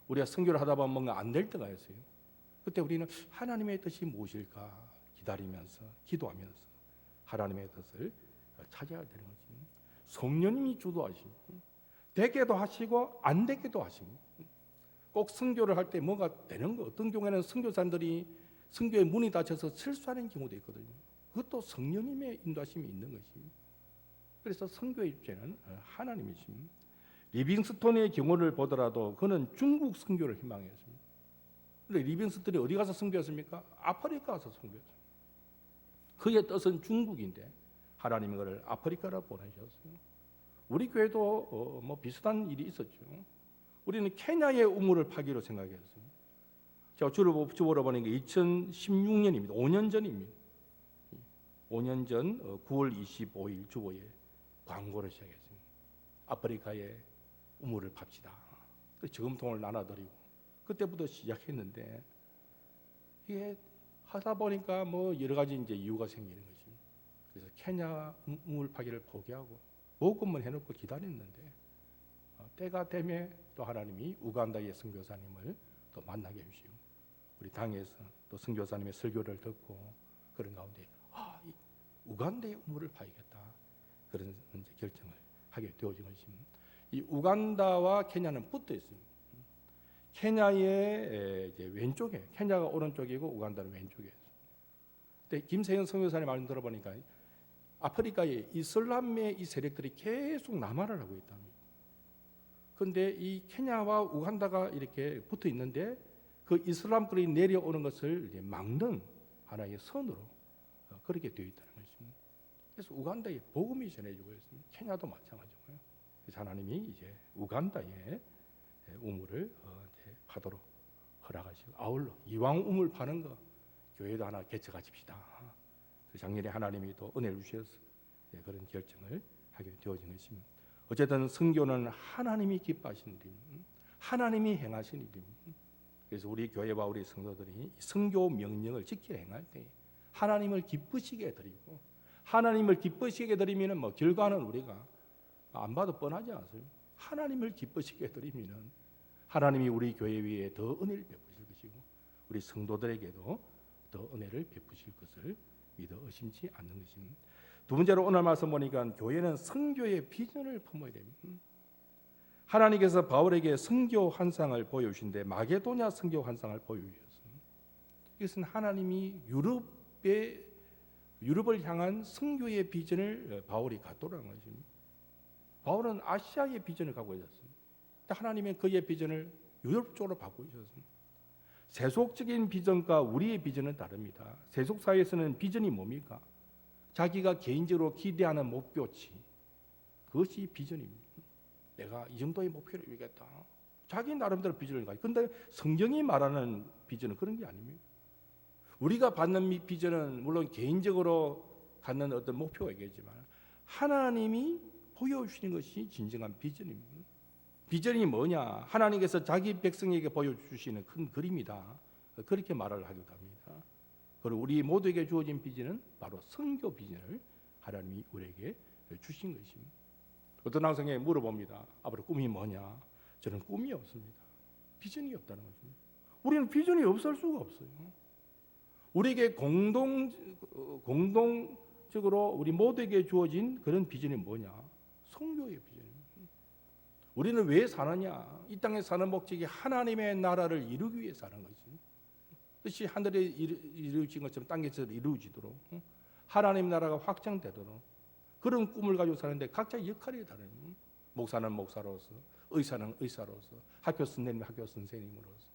[SPEAKER 1] 우리가 선교를 하다 보면 뭔가 안 될 때가 있어요. 그때 우리는 하나님의 뜻이 무엇일까 기다리면서 기도하면서 하나님의 뜻을 찾아야 되는 것입니다. 성령님이 주도하십니다. 되게도 하시고 안 되게도 하십니다. 꼭 선교를 할 때 뭐가 되는 거, 어떤 경우에는 선교사들이 선교의 문이 닫혀서 실수하는 경우도 있거든요. 그것도 성령님의 인도하심이 있는 것입니다. 그래서 선교의 주체는 하나님이십니다. 리빙스톤의 경우를 보더라도 그는 중국 선교를 희망했습니다. 그런데 리빙스톤이 어디 가서 선교했습니까? 아프리카 가서 선교했습니다. 그의 뜻은 중국인데 하나님이 그를 아프리카로 보내셨어요. 우리 교회도 뭐 비슷한 일이 있었죠. 우리는 케냐의 우물을 파기로 생각했어요. 제가 주보러 보니까 2016년입니다. 5년 전입니다. 5년 전 9월 25일 주보에 광고를 시작했습니다. 아프리카에 우물을 팝시다. 저금통을 나눠드리고 그때부터 시작했는데 이게 하다 보니까 뭐 여러 가지 이제 이유가 생기는 거지. 그래서 케냐 우물 파기를 포기하고 모금만 해놓고 기다렸는데 때가 되면 또 하나님이 우간다의 선교사님을 또 만나게 해주시고 우리 당에서 또 선교사님의 설교를 듣고 그런 가운데 이 우간다의 우물을 파야겠다 그런 이제 결정을 하게 되어진 것입니다. 이 우간다와 케냐는 붙어 있습니다. 케냐의 이제 왼쪽에 케냐가 오른쪽이고 우간다는 왼쪽에 있습니다. 근데 김세현 선교사님 말씀 들어보니까 아프리카에 이슬람의 이 세력들이 계속 남하를 하고 있답니다. 그런데 이 케냐와 우간다가 이렇게 붙어 있는데 그 이슬람들이 내려오는 것을 이제 막는 하나의 선으로 그렇게 되어 있다는 것입니다. 그래서 우간다에 복음이 전해지고 있습니다. 케냐도 마찬가지고요. 그래서 하나님이 이제 우간다에 우물을 이제 파도록 허락하시고 아울러 이왕 우물 파는 거 교회도 하나 개척하십시다. 작년에 하나님이 또 은혜를 주셔서 그런 결정을 하게 되어진 것입니다. 어쨌든 선교는 하나님이 기뻐하시는 일입니다. 하나님이 행하시는 일입니다. 그래서 우리 교회와 우리 성도들이 선교 명령을 지켜 행할 때 하나님을 기쁘시게 드리고 하나님을 기쁘시게 드리면 뭐 결과는 우리가 안 봐도 뻔하지 않습니까? 하나님을 기쁘시게 드리면 하나님이 우리 교회 위에 더 은혜를 베푸실 것이고 우리 성도들에게도 더 은혜를 베푸실 것을 믿어 의심치 않는 것입니다. 두 번째로 오늘 말씀 보니까 교회는 선교의 비전을 품어야 됩니다. 하나님께서 바울에게 선교 환상을 보여주신데 마게도냐 선교 환상을 보여주셨습니다. 이것은 하나님이 유럽을 향한 선교의 비전을 바울이 갖도록 한 것입니다. 바울은 아시아의 비전을 갖고 있었습니다. 하나님은 그의 비전을 유럽 쪽으로 바꾸셨습니다. 세속적인 비전과 우리의 비전은 다릅니다. 세속 사회에서는 비전이 뭡니까? 자기가 개인적으로 기대하는 목표치, 그것이 비전입니다. 내가 이 정도의 목표를 이루겠다. 자기 나름대로 비전을 가지고. 그런데 성경이 말하는 비전은 그런 게 아닙니다. 우리가 받는 비전은 물론 개인적으로 갖는 어떤 목표가 있겠지만 하나님이 보여주시는 것이 진정한 비전입니다. 비전이 뭐냐? 하나님께서 자기 백성에게 보여주시는 큰 그림이다. 그렇게 말을 하기도 합니다. 그리고 우리 모두에게 주어진 비전은 바로 선교 비전을 하나님이 우리에게 주신 것입니다. 어떤 학생에게 물어봅니다. 앞으로 꿈이 뭐냐? 저는 꿈이 없습니다. 비전이 없다는 것입니다. 우리는 비전이 없을 수가 없어요. 우리에게 공동적으로 우리 모두에게 주어진 그런 비전이 뭐냐? 선교의 비전입니다. 우리는 왜 사느냐? 이 땅에 사는 목적이 하나님의 나라를 이루기 위해 사는 거지. 뜻이 하늘에 이루어진 것처럼 땅에서 이루어지도록 하나님 나라가 확장되도록 그런 꿈을 가지고 사는데 각자 역할이 다릅니다. 목사는 목사로서, 의사는 의사로서, 학교 선생님은 학교 선생님으로서.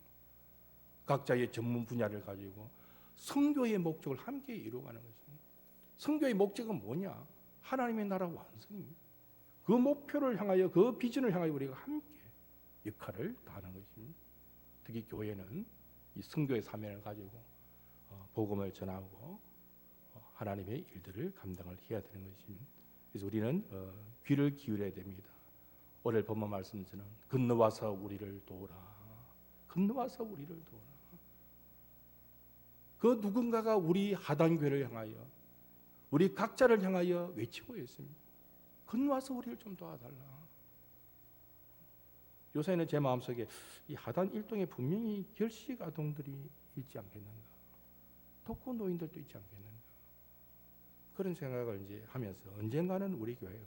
[SPEAKER 1] 각자의 전문 분야를 가지고 선교의 목적을 함께 이루어가는 것입니다. 선교의 목적은 뭐냐? 하나님의 나라 완성입니다. 그 목표를 향하여, 그 비전을 향하여 우리가 함께 역할을 다하는 것입니다. 특히 교회는 이 선교의 사명을 가지고 복음을 전하고 하나님의 일들을 감당을 해야 되는 것입니다. 그래서 우리는 귀를 기울여야 됩니다. 오늘 본문 말씀처럼 건너와서 우리를 도우라. 건너와서 우리를 도우라. 그 누군가가 우리 하단교회를 향하여, 우리 각자를 향하여 외치고 있습니다. 건너와서 우리를 좀 도와달라. 요새는 제 마음속에 이 하단 일동에 분명히 결식 아동들이 있지 않겠는가, 독거 노인들도 있지 않겠는가, 그런 생각을 이제 하면서 언젠가는 우리 교회가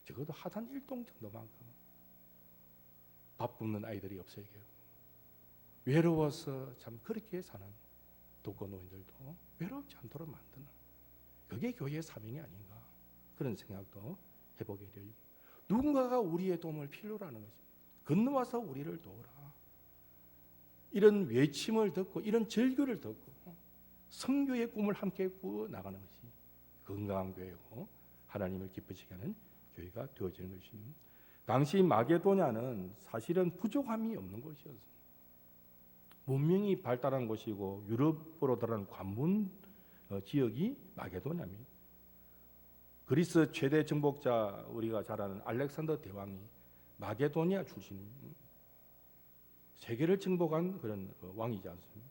[SPEAKER 1] 적어도 하단 일동 정도만큼 밥 굶는 아이들이 없어지고 외로워서 참 그렇게 사는 독거 노인들도 외롭지 않도록 만드는, 그게 교회의 사명이 아닌가, 그런 생각도 해보게 되고, 누군가가 우리의 도움을 필요로 하는 것입니다. 건너와서 우리를 도우라. 이런 외침을 듣고 이런 절규를 듣고 선교의 꿈을 함께 꾸어 나가는 것이 건강한 교회고 하나님을 기쁘시게 하는 교회가 되어지는 것입니다. 당시 마게도냐는 사실은 부족함이 없는 곳이었습니다. 문명이 발달한 곳이고 유럽으로 들어간 관문 지역이 마게도냐입니다. 그리스 최대 정복자, 우리가 잘 아는 알렉산더 대왕이 마게도냐 출신입니다. 세계를 정복한 그런 왕이지 않습니까?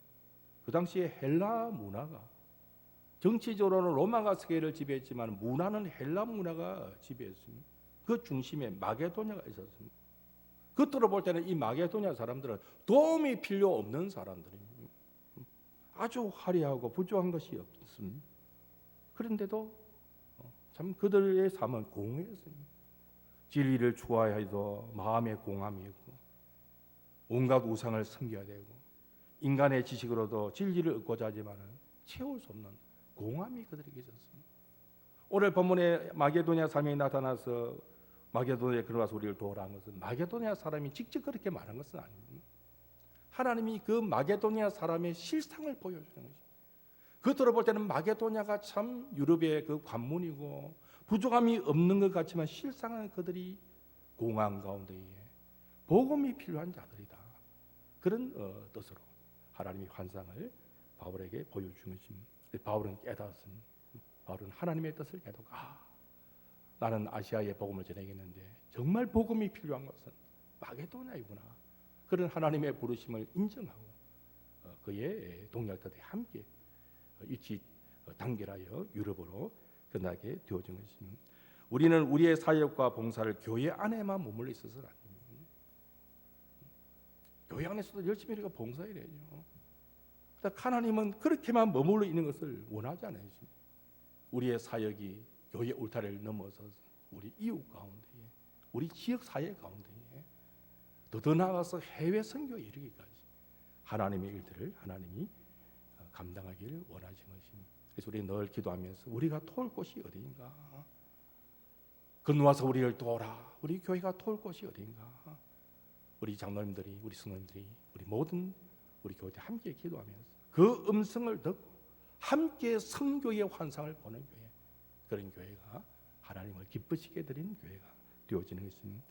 [SPEAKER 1] 그 당시에 헬라 문화가, 정치적으로는 로마가 세계를 지배했지만 문화는 헬라 문화가 지배했습니다. 그 중심에 마게도냐가 있었습니다. 겉으로 볼 때는 이 마게도냐 사람들은 도움이 필요 없는 사람들입니다. 아주 화려하고 부족한 것이 없습니다. 그런데도 참 그들의 삶은 공허했습니다. 진리를 추구하여도 마음에 공함이 있고 온갖 우상을 섬겨야 되고 인간의 지식으로도 진리를 얻고자 하지만 채울 수 없는 공함이 그들에게 있었습니다. 오늘 본문에 마게도냐 사람이 나타나서 마게도냐에 들어가서 우리를 도우라는 것은 마게도냐 사람이 직접 그렇게 말한 것은 아닙니다. 하나님이 그 마게도냐 사람의 실상을 보여주는 것입니다. 겉으로 볼 때는 마게도냐가 참 유럽의 그 관문이고 부족함이 없는 것 같지만 실상은 그들이 공황 가운데에 복음이 필요한 자들이다. 그런 뜻으로 하나님이 환상을 바울에게 보여준 것입니다. 바울은 깨달았습니다. 바울은 하나님의 뜻을 깨닫고 나는 아시아에 복음을 전하겠는데 정말 복음이 필요한 것은 마게도냐이구나. 그런 하나님의 부르심을 인정하고 그의 동역자들이 함께 일치 단결하여 유럽으로 끝나게 되어진 것입니다. 우리는 우리의 사역과 봉사를 교회 안에만 머물러 있어서는 안 됩니다. 교회 안에서도 열심히 우리가 봉사해야죠. 하나님은 그렇게만 머물러 있는 것을 원하지 않으십니다. 우리의 사역이 교회 울타리를 넘어서 우리 이웃 가운데에, 우리 지역 사회 가운데에 더 나아가서 해외 선교에 이르기까지 하나님의 일들을 하나님이 감당하기를 원하신 것입니다. 그래서 우리 늘 기도하면서 우리가 도울 곳이 어디인가, 건너와서 우리를 도우라. 우리 교회가 도울 곳이 어디인가, 우리 장로님들이, 우리 성도님들이, 우리 모든 우리 교회들 함께 기도하면서 그 음성을 듣고 함께 선교의 환상을 보는 교회, 그런 교회가 하나님을 기쁘시게 드리는 교회가 되어지는 것입니다.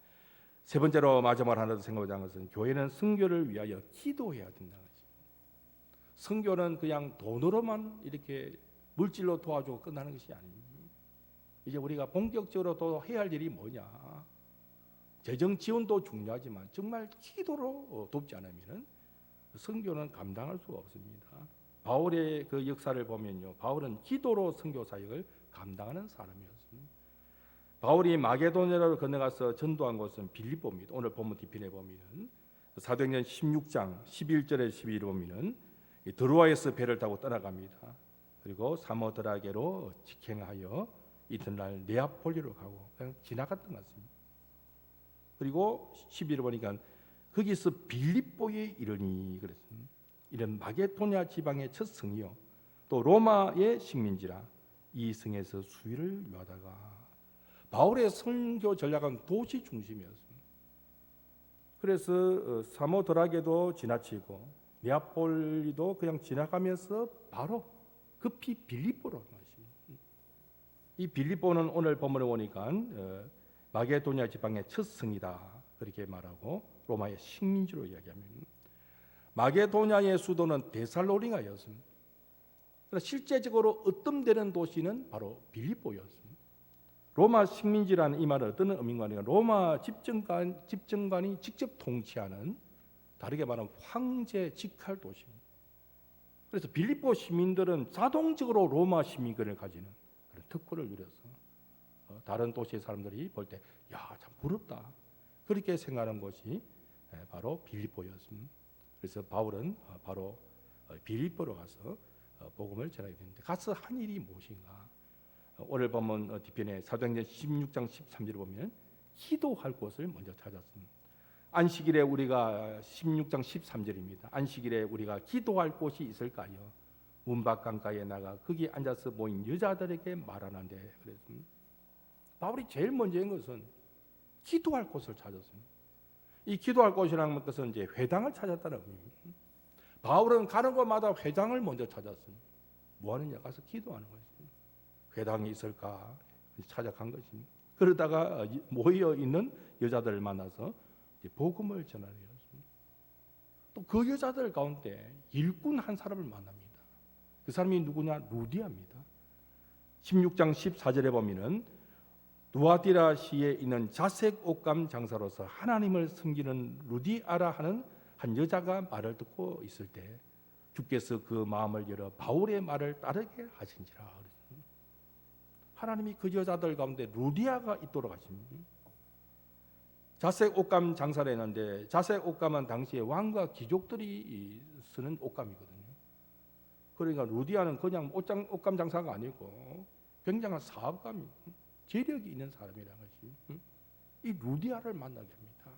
[SPEAKER 1] 세 번째로 마지막으로 하나 더 생각하는 것은 교회는 선교를 위하여 기도해야 된다는 것입니다. 선교는 그냥 돈으로만 이렇게 물질로 도와주고 끝나는 것이 아닙니다. 이제 우리가 본격적으로 또 해야 할 일이 뭐냐, 재정 지원도 중요하지만 정말 기도로 돕지 않으면 선교는 감당할 수가 없습니다. 바울의 그 역사를 보면요, 바울은 기도로 선교 사역을 감당하는 사람이었습니다. 바울이 마게도냐로 건너가서 전도한 곳은 빌립보입니다. 오늘 본문 뒤편에 보면은 사도행전 16장 11절에 12절에 보면은 드로아에서 배를 타고 떠나갑니다. 그리고 사모드라게로 직행하여 이튿날 네아폴리로 가고 그냥 지나갔던 것 같습니다. 그리고 12절에 보니까 거기서 빌립보에 이르니 그랬습니다. 이런 마게도냐 지방의 첫 성이요, 또 로마의 식민지라 이 성에서 수위를 요하다가, 바울의 선교 전략은 도시 중심이었습니다. 그래서 사모드라게도 지나치고 네아폴리도 그냥 지나가면서 바로 급히 빌립보로 가십니다. 이 빌립보는 오늘 본문에 보니까 마게도냐 지방의 첫 성이다 그렇게 말하고 로마의 식민지로 이야기합니다. 마게도냐의 수도는 데살로니가였습니다. 그러나 실제적으로 으뜸되는 도시는 바로 빌립보였습니다. 로마 식민지라는 이 말은 어떤 의미가 아니라 로마 집정관이 직접 통치하는, 다르게 말하면 황제 직할 도시입니다. 그래서 빌립보 시민들은 자동적으로 로마 시민권을 가지는 그런 특권을 누려서 다른 도시의 사람들이 볼 때 야, 참 부럽다 그렇게 생각하는 곳이 바로 빌립보였습니다. 그래서 바울은 바로 빌립보로 가서 복음을 전하게 되는데, 가서 한 일이 무엇인가? 오늘 보면 뒤편에 사도행전 16장 13절을 보면 기도할 곳을 먼저 찾았습니다. 안식일에 우리가 16장 13절입니다. 안식일에 우리가 기도할 곳이 있을까요? 문밖 강가에 나가 거기 앉아서 모인 여자들에게 말하는데 그랬습니다. 바울이 제일 먼저 한 것은 기도할 곳을 찾았습니다. 이 기도할 곳이라는 것은 이제 회당을 찾았다는 의미입니다. 바울은 가는 곳마다 회당을 먼저 찾았습니다. 뭐 하느냐? 가서 기도하는 것입니다. 회당이 있을까 찾아간 것입니다. 그러다가 모여 있는 여자들을 만나서 복음을 전하려 했습니다. 또 그 여자들 가운데 일꾼 한 사람을 만납니다. 그 사람이 누구냐? 루디아입니다. 16장 14절에 보면은 누아디라시에 있는 자색 옷감 장사로서 하나님을 섬기는 루디아라 하는 한 여자가 말을 듣고 있을 때 주께서 그 마음을 열어 바울의 말을 따르게 하신지라. 하나님이 그 여자들 가운데 루디아가 있도록 하십니다. 자색 옷감 장사를 했는데, 자색 옷감은 당시에 왕과 귀족들이 쓰는 옷감이거든요. 그러니까 루디아는 그냥 옷감 장사가 아니고 굉장한 사업가입니다. 재력이 있는 사람이라는 것이. 이 루디아를 만나게 합니다.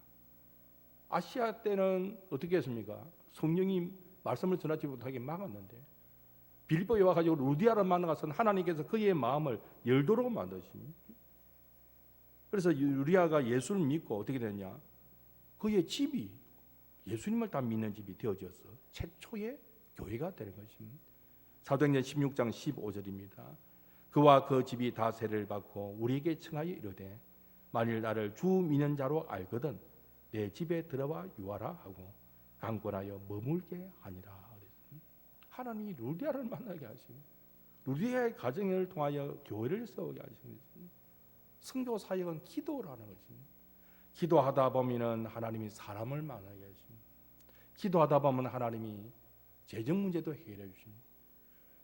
[SPEAKER 1] 아시아 때는 어떻게 했습니까? 성령이 말씀을 전하지 못하게 막았는데, 빌립보에 와가지고 루디아를 만나서는 하나님께서 그의 마음을 열도록 만드십니다. 그래서 루디아가 예수를 믿고 어떻게 됐냐? 그의 집이 예수님을 다 믿는 집이 되어져서 최초의 교회가 되는 것입니다. 사도행전 16장 15절입니다. 그와 그 집이 다 세례를 받고 우리에게 청하여 이르되 만일 나를 주 믿는 자로 알거든 내 집에 들어와 유하라 하고 강권하여 머물게 하니라. 하나님이 루디아를 만나게 하시고 루디아의 가정을 통하여 교회를 세우게 하시는 것입니다. 선교 사역은 기도라는 것입니다. 기도하다 보면은 하나님이 사람을 만나게 하십니다. 기도하다 보면 하나님이 재정 문제도 해결해 주십니다.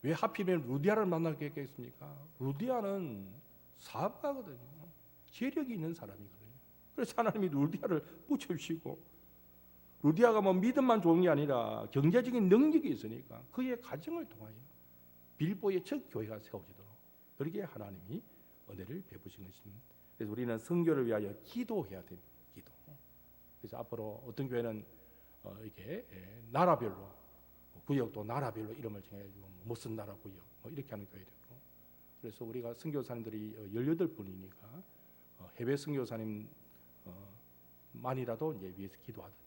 [SPEAKER 1] 왜 하필이면 루디아를 만나게 했겠습니까? 루디아는 사업가거든요. 재력이 있는 사람이거든요. 그래서 하나님이 루디아를 붙여주시고, 루디아가 뭐 믿음만 좋은 게 아니라 경제적인 능력이 있으니까 그의 가정을 통하여 빌립보의 첫 교회가 세워지도록 그렇게 하나님이 은혜를 베푸신 것입니다. 그래서 우리는 선교를 위하여 기도해야 됩니다. 기도. 그래서 앞으로 어떤 교회는 이렇게 나라별로 구역도 나라별로 이름을 정해가지고 무슨 나라 구역 뭐 이렇게 하는 교회도 있고, 그래서 우리가 선교사님들이 18분이니까 해외 선교사님 만이라도 이제 위해서 기도하든지,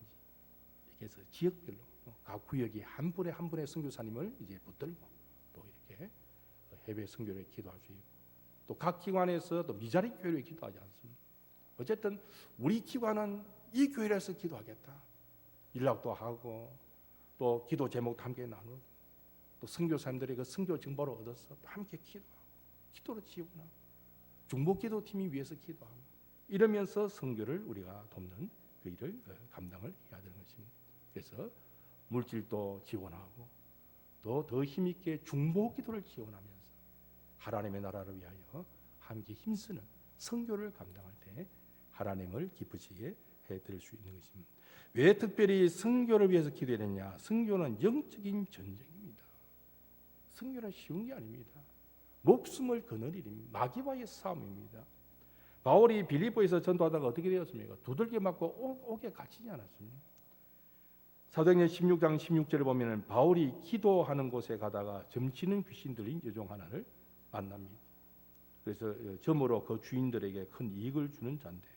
[SPEAKER 1] 그래서 지역별로 각 구역이 한 분의 선교사님을 이제 붙들고 또 이렇게 해외 선교를 기도할 수 있고, 또 각 기관에서 또 미자리 교회를 기도하지 않습니다. 어쨌든 우리 기관은 이 교회에서 기도하겠다. 연락도 하고 또 기도 제목도 함께 나누고 또 선교사님들이 그 선교 정보를 얻어서 함께 기도하고 기도로 지원하고 중보기도 팀이 위해서 기도하고 이러면서 선교를 우리가 돕는 그 일을 감당을 해야 되는 것입니다. 그래서 물질도 지원하고 또 더 힘있게 중보기도를 지원하면서 하나님의 나라를 위하여 함께 힘쓰는 선교를 감당할 때 하나님을 기쁘시게 해드릴 수 있는 것입니다. 왜 특별히 선교를 위해서 기도했느냐? 선교는 영적인 전쟁입니다. 선교는 쉬운 게 아닙니다. 목숨을 거는 일입니다. 마귀와의 싸움입니다. 바울이 빌립보에서 전도하다가 어떻게 되었습니까? 두들겨 맞고 옥에 갇히지 않았습니까? 사도행전 16장 16절을 보면 바울이 기도하는 곳에 가다가 점치는 귀신 들린 여종 하나를 만납니다. 그래서 점으로 그 주인들에게 큰 이익을 주는 자인데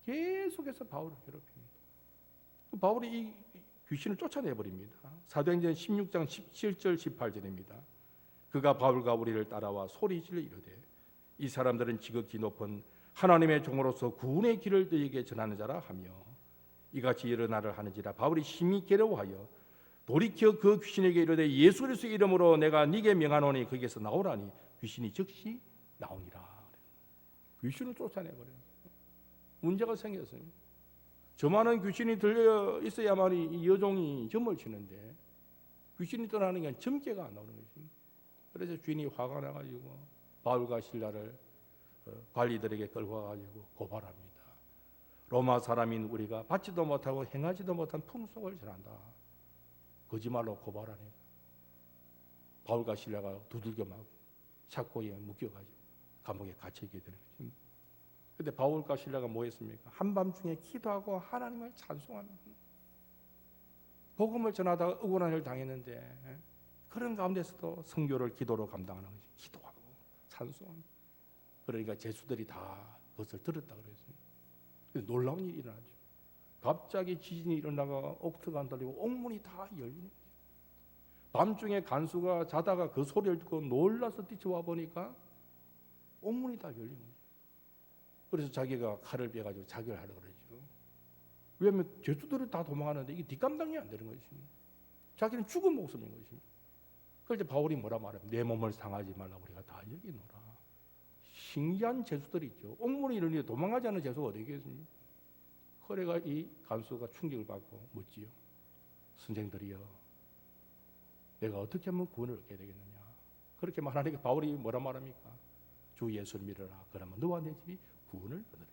[SPEAKER 1] 계속해서 바울을 괴롭힙니다. 바울이 귀신을 쫓아내버립니다. 사도행전 16장 17절 18절입니다. 그가 바울과 우리를 따라와 소리질러 이르되 이 사람들은 지극히 높은 하나님의 종으로서 구원의 길을 너희에게 전하는 자라 하며 이같이 일어나를 하는지라. 바울이 심히 괴로워하여 돌이켜 그 귀신에게 이르되 예수 그리스도의 이름으로 내가 네게 명하노니 거기에서 나오라니 귀신이 즉시 나오니라. 귀신을 쫓아내버려요. 문제가 생겼어요. 저만한 귀신이 들려 있어야만 이 여종이 점을 치는데 귀신이 떠나는 게 점괘가 안 나오는 거지. 그래서 주인이 화가 나가지고 바울과 실라를 관리들에게 끌고 가가지고 고발합니다. 로마 사람인 우리가 받지도 못하고 행하지도 못한 풍속을 전한다. 거짓말로 고발하니까 바울과 실라가 두들겨 맞고 착고에 묶여가지고 감옥에 갇히게 되는 거지. 근데 바울과 실라가 뭐 했습니까? 한밤중에 기도하고 하나님을 찬송합니다. 복음을 전하다가 억울한 일을 당했는데 그런 가운데서도 선교를 기도로 감당하는 것이 기도하고 찬송합니다. 그러니까 제수들이 다 그것을 들었다 그랬습니다. 놀라운 일이 일어나죠. 갑자기 지진이 일어나가 옥토가 안 달리고 옥문이 다 열리는 거죠. 밤중에 간수가 자다가 그 소리를 듣고 놀라서 뛰쳐와 보니까 옥문이 다 열린 거죠. 그래서 자기가 칼을 빼가지고 자결을 하려고 그러죠. 왜냐하면 죄수들이 다 도망하는데 이게 뒷감당이 안 되는 것입니다. 자기는 죽은 목숨인 것입니다. 그럴 때 바울이 뭐라 말하면 내 몸을 상하지 말라 우리가 다 여기 놀아. 신기한 죄수들이 있죠. 옥문이 열리는데 도망가지 않는 죄수가 어디 있겠습니까? 그래가 이 간수가 충격을 받고 묻지요. 선생들이여 내가 어떻게 하면 구원을 얻게 되겠느냐. 그렇게 말하니까 바울이 뭐라 말합니까? 주 예수를 믿어라. 그러면 너와 내 집이 구원을 얻으리라.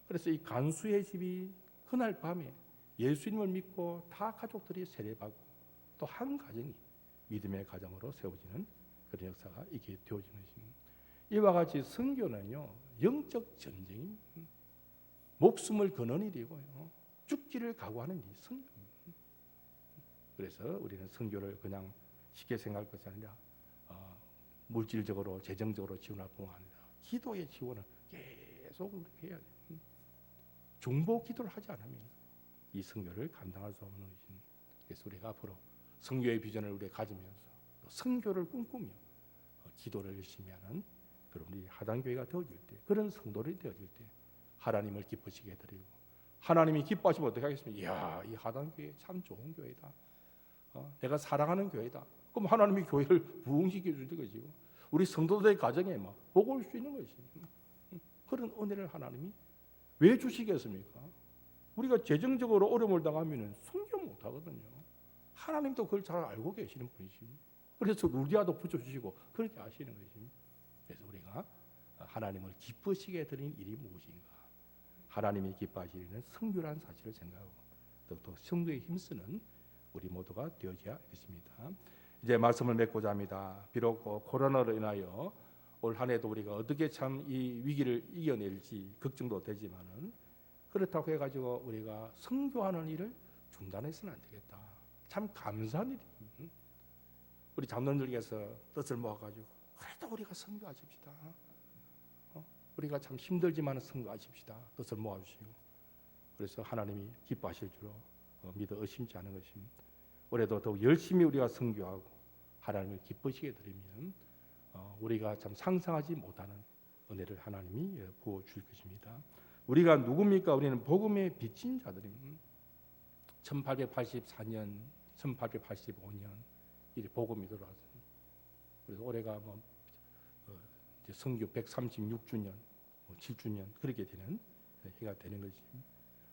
[SPEAKER 1] 그래서 이 간수의 집이 그날 밤에 예수님을 믿고 다 가족들이 세례받고 또 한 가정이 믿음의 가정으로 세워지는 그런 역사가 있게 되어지는 것입니다. 이와 같이 선교는요 영적 전쟁입니다. 목숨을 거는 일이고요 죽기를 각오하는 일이 선교입니다. 그래서 우리는 선교를 그냥 쉽게 생각할 것이 아니라 물질적으로 재정적으로 지원할 뿐만 아니라 기도의 지원을 계속 해야 돼요. 중보 기도를 하지 않으면 이 선교를 감당할 수 없는 것입니다. 그래서 우리가 앞으로 선교의 비전을 우리가 가지면서 또 선교를 꿈꾸며 기도를 열심히 하는 그런 우리 하단교회가 되어질 때 그런 성도들이 되어질 때 하나님을 기쁘시게 드리고 하나님이 기뻐하시면 어떻게 하겠습니까? 이야 이 하단교회 참 좋은 교회다. 내가 사랑하는 교회다. 그럼 하나님이 교회를 부흥시켜 주는 것이고 우리 성도들의 가정에 막 복을 올 수 있는 것입니다. 그런 은혜를 하나님이 왜 주시겠습니까? 우리가 재정적으로 어려움을 당하면 선교 못 하거든요. 하나님도 그걸 잘 알고 계시는 분이십니다. 그래서 루디아도 붙여주시고 그렇게 하시는 것입니다. 그래서 우리가 하나님을 기쁘시게 드리는 일이 무엇인가? 하나님이 기뻐하시는 선교라는 사실을 생각하고 또 성도에 힘쓰는 우리 모두가 되어져야 겠습니다. 이제 말씀을 맺고자 합니다. 비록 코로나로 인하여 올 한 해도 우리가 어떻게 참 이 위기를 이겨낼지 걱정도 되지만은 그렇다고 해가지고 우리가 선교하는 일을 중단해서는 안 되겠다. 참 감사한 일입니다. 우리 장로님들께서 뜻을 모아가지고 그래도 우리가 선교하십시다. 우리가 참 힘들지만 선교하십시다. 뜻을 모아주시고 그래서 하나님이 기뻐하실 줄로 믿어 의심치 않은 것입니다. 올해도 더욱 열심히 우리가 선교하고 하나님을 기쁘시게 드리면 우리가 참 상상하지 못하는 은혜를 하나님이 부어줄 것입니다. 우리가 누굽니까? 우리는 복음의 빚진 자들입니다. 1884년, 1885년 이 복음이 들어왔습니다. 그래서 올해가 이제 선교 136주년, 7주년 그렇게 되는 해가 되는 것입니다.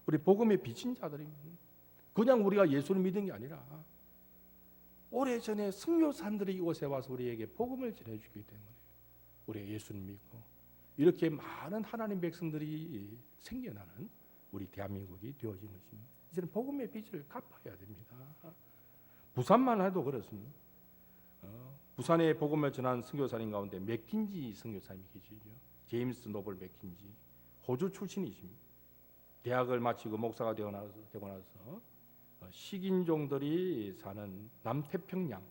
[SPEAKER 1] 우리 복음의 빚진 자들입니다. 그냥 우리가 예수를 믿은 게 아니라 오래전에 선교사님들이 이곳에 와서 우리에게 복음을 전해주기 때문에 우리가 예수를 믿고 이렇게 많은 하나님 백성들이 생겨나는 우리 대한민국이 되어진 것입니다. 이제는 복음의 빚을 갚아야 됩니다. 부산만 해도 그렇습니다. 부산에 복음을 전한 선교사님 가운데 맥킨지 선교사님이 계시죠. 제임스 노블 맥킨지 호주 출신이십니다. 대학을 마치고 목사가 되고 나서 식인종들이 사는 남태평양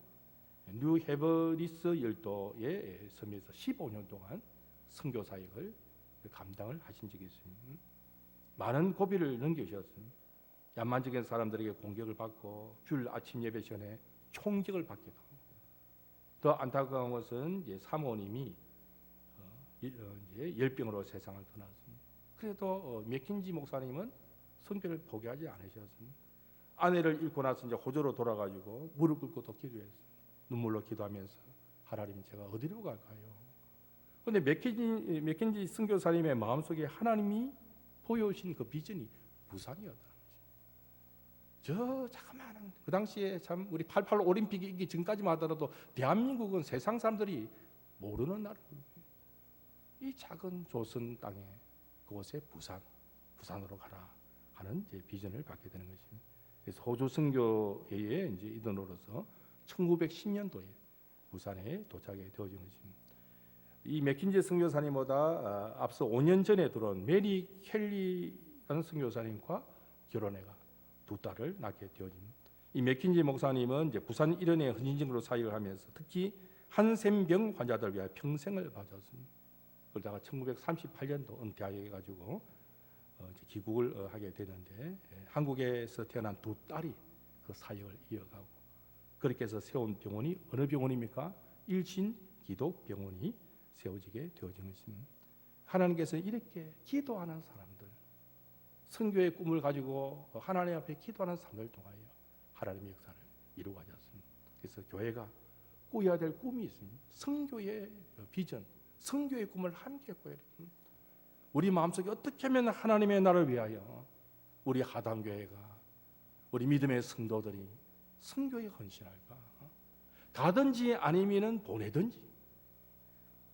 [SPEAKER 1] 뉴헤버리스 열도의 섬에서 15년 동안 선교 사역을 감당을 하신 적이 있습니다. 많은 고비를 넘기셨습니다. 야만적인 사람들에게 공격을 받고 주일 아침 예배 전에 총격을 받기도 합니다. 더 안타까운 것은 이제 사모님이 이제 열병으로 세상을 떠났습니다. 그래도 맥킨지 목사님은 선교를 포기하지 않으셨습니다. 아내를 잃고 나서 이제 호주로 돌아가지고 무릎 꿇고 또 기도했어요. 눈물로 기도하면서 하나님 제가 어디로 갈까요? 그런데 맥킨지 선교사님의 마음속에 하나님이 보여주신 그 비전이 부산이었다는 거죠. 저 자그마한 그 당시에 참 우리 88 올림픽이 있기 전까지만 하더라도 대한민국은 세상 사람들이 모르는 나라입니다. 이 작은 조선 땅에 그곳에 부산으로 가라 하는 이제 비전을 받게 되는 것입니다. 그래서 호주 선교회의 이제 이동으로서 1910년도에 부산에 도착이 되어진 것입니다. 이 맥킨지 선교사님보다 앞서 5년 전에 들어온 메리 켈리라는 선교사님과 결혼해가 두 딸을 낳게 되어집니다. 이 맥킨지 목사님은 이제 부산 일원의 헌신증으로 사역을 하면서 특히 한센병 환자들 위하여 평생을 바쳤습니다. 그러다가 1938년도 은퇴하게 가지고 귀국을 하게 되는데 한국에서 태어난 두 딸이 그 사역을 이어가고 그렇게 해서 세운 병원이 어느 병원입니까? 일신기독병원이 세워지게 되어진 것입니다. 하나님께서 이렇게 기도하는 사람들, 선교의 꿈을 가지고 하나님 앞에 기도하는 사람들 통하여 하나님의 역사를 이루어가셨습니다. 그래서 교회가 꾸어야 될 꿈이 있습니다. 선교의 비전, 선교의 꿈을 함께 꾸어야 됩니다. 우리 마음속에 어떻게 하면 하나님의 나라를 위하여 우리 하단교회가 우리 믿음의 성도들이 선교에 헌신할까? 가든지 아니면은 보내든지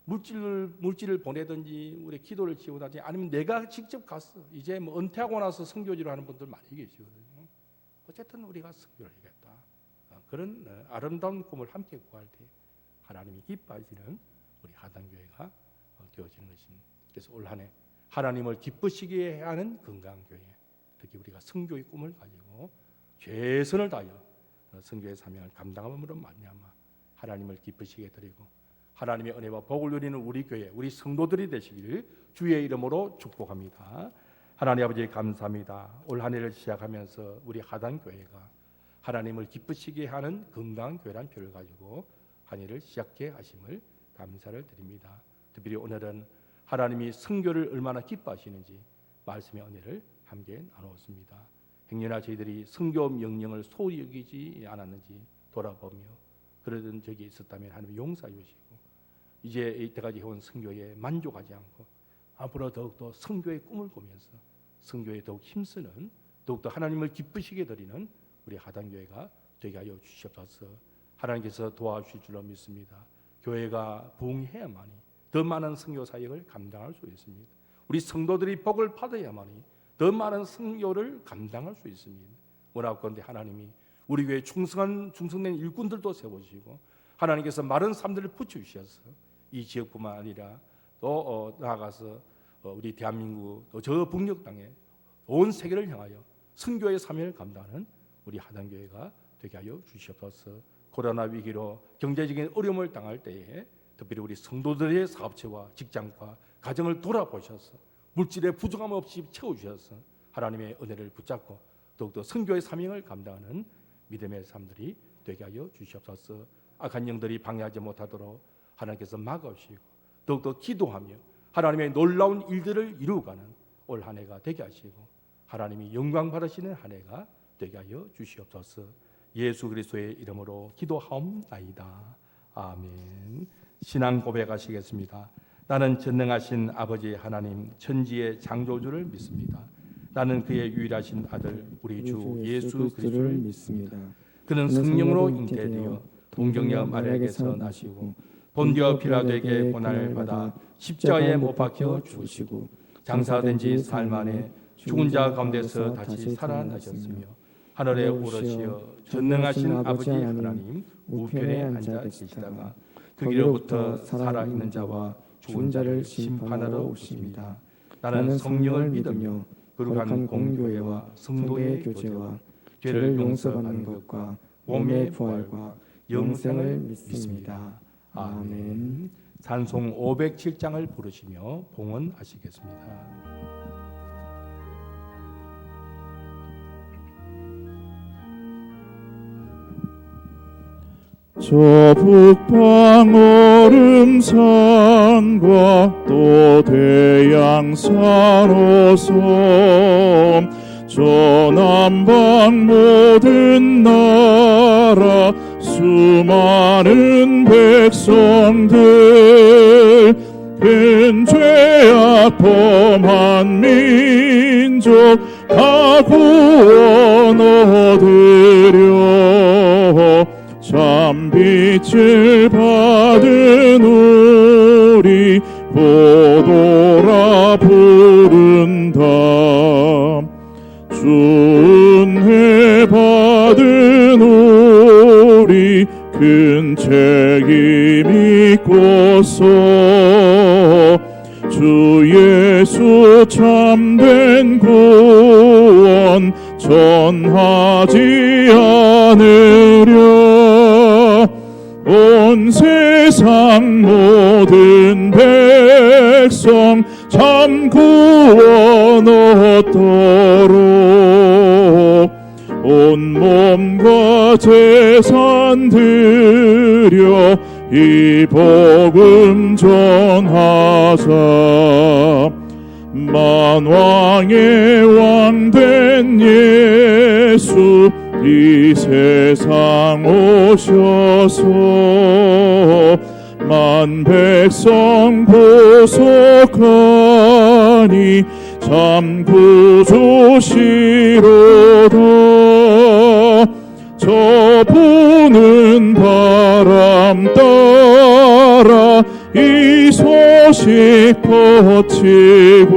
[SPEAKER 1] 물질을 보내든지 우리 기도를 지원하든지 아니면 내가 직접 가서 이제 뭐 은퇴하고 나서 선교지로 하는 분들 많이 계시거든요. 어쨌든 우리가 선교를 하겠다. 그런 아름다운 꿈을 함께 구할 때 하나님이 기뻐하시는 우리 하단교회가 되어지는 것입니다. 그래서 올 한 해 하나님을 기쁘시게 하는 건강교회, 특히 우리가 선교의 꿈을 가지고 최선을 다하여 선교의 사명을 감당함으로 말미암아 하나님을 기쁘시게 드리고 하나님의 은혜와 복을 누리는 우리 교회, 우리 성도들이 되시기를 주의 이름으로 축복합니다. 하나님 아버지 감사합니다. 올 한 해를 시작하면서 우리 하단교회가 하나님을 기쁘시게 하는 건강교회란 표를 가지고 한 해를 시작해 하심을 감사를 드립니다. 특별히 오늘은 하나님이 선교를 얼마나 기뻐하시는지 말씀의 은혜를 함께 나누었습니다. 행여나 저희들이 선교 명령을 소홀히 여기지 않았는지 돌아보며 그러던 적이 있었다면 하나님 용서해 주시고 이제 이때까지 해온 선교에 만족하지 않고 앞으로 더욱더 선교의 꿈을 꾸면서 선교에 더욱 힘쓰는 더욱더 하나님을 기쁘시게 드리는 우리 하단교회가 되게 하여 주시옵소서. 하나님께서 도와주실 줄로 믿습니다. 교회가 부흥해야만이 더 많은 선교 사역을 감당할 수 있습니다. 우리 성도들이 복을 받아야만이 더 많은 선교를 감당할 수 있습니다. 원하건대 하나님이 우리 교회 충성된 일꾼들도 세우시고 하나님께서 마른 사람들을 붙여주셔서 이 지역뿐만 아니라 또 나아가서 우리 대한민국 또 저 북녘 땅에 온 세계를 향하여 선교의 사명을 감당하는 우리 하단교회가 되게 하여 주시옵소서. 코로나 위기로 경제적인 어려움을 당할 때에 특별히 우리 성도들의 사업체와 직장과 가정을 돌아보셔서 물질의 부족함 없이 채워주셔서 하나님의 은혜를 붙잡고 더욱더 선교의 사명을 감당하는 믿음의 사람들이 되게 하여 주시옵소서. 악한 영들이 방해하지 못하도록 하나님께서 막아주시고 더욱더 기도하며 하나님의 놀라운 일들을 이루어가는 올 한 해가 되게 하시고 하나님이 영광 받으시는 한 해가 되게 하여 주시옵소서. 예수 그리스도의 이름으로 기도하옵나이다. 아멘. 신앙 고백하시겠습니다. 나는 전능하신 아버지 하나님 천지의 창조주를 믿습니다. 나는 그의 유일하신 아들 우리 주 예수 그리스도를 믿습니다. 그는 성령으로 잉태되어 동정녀 마리아에게서 나시고 본디오 빌라도에게 고난을 받아 십자가에 못 박혀 죽으시고 장사된 지 사흘 만에 죽은 자 가운데서 다시 살아나셨으며 하늘에 오르시어 전능하신 아버지 하나님 우편에 앉아 계시다가 거기로부터 살아있는 자와 죽은 자를 심판하러 오십니다. 나는 성령을 믿으며 거룩한 공교회와 성도의 교제와 죄를 용서받는 것과 몸의 부활과 영생을 믿습니다. 아멘. 찬송 507장을 부르시며 봉헌하시겠습니다.
[SPEAKER 4] 저 북방 얼음산과 또 대양산 오섬 저 남방 모든 나라 수많은 백성들 큰 죄악 범한 민족 다 구원 얻으려 참 빛을 받은 우리 보도라 부른다. 준혜 받은 우리 큰 책임 있고서 주 예수 참된 구원 전하지 않으려 온 세상 모든 백성 참 구원 얻도록 온 몸과 재산 드려 이 복음 전하자. 만왕의 왕 된 예수 이 세상 오셔서 만 백성 보속하니 참 구주시로다. 저 부는 바람 따라 이 소식 퍼치고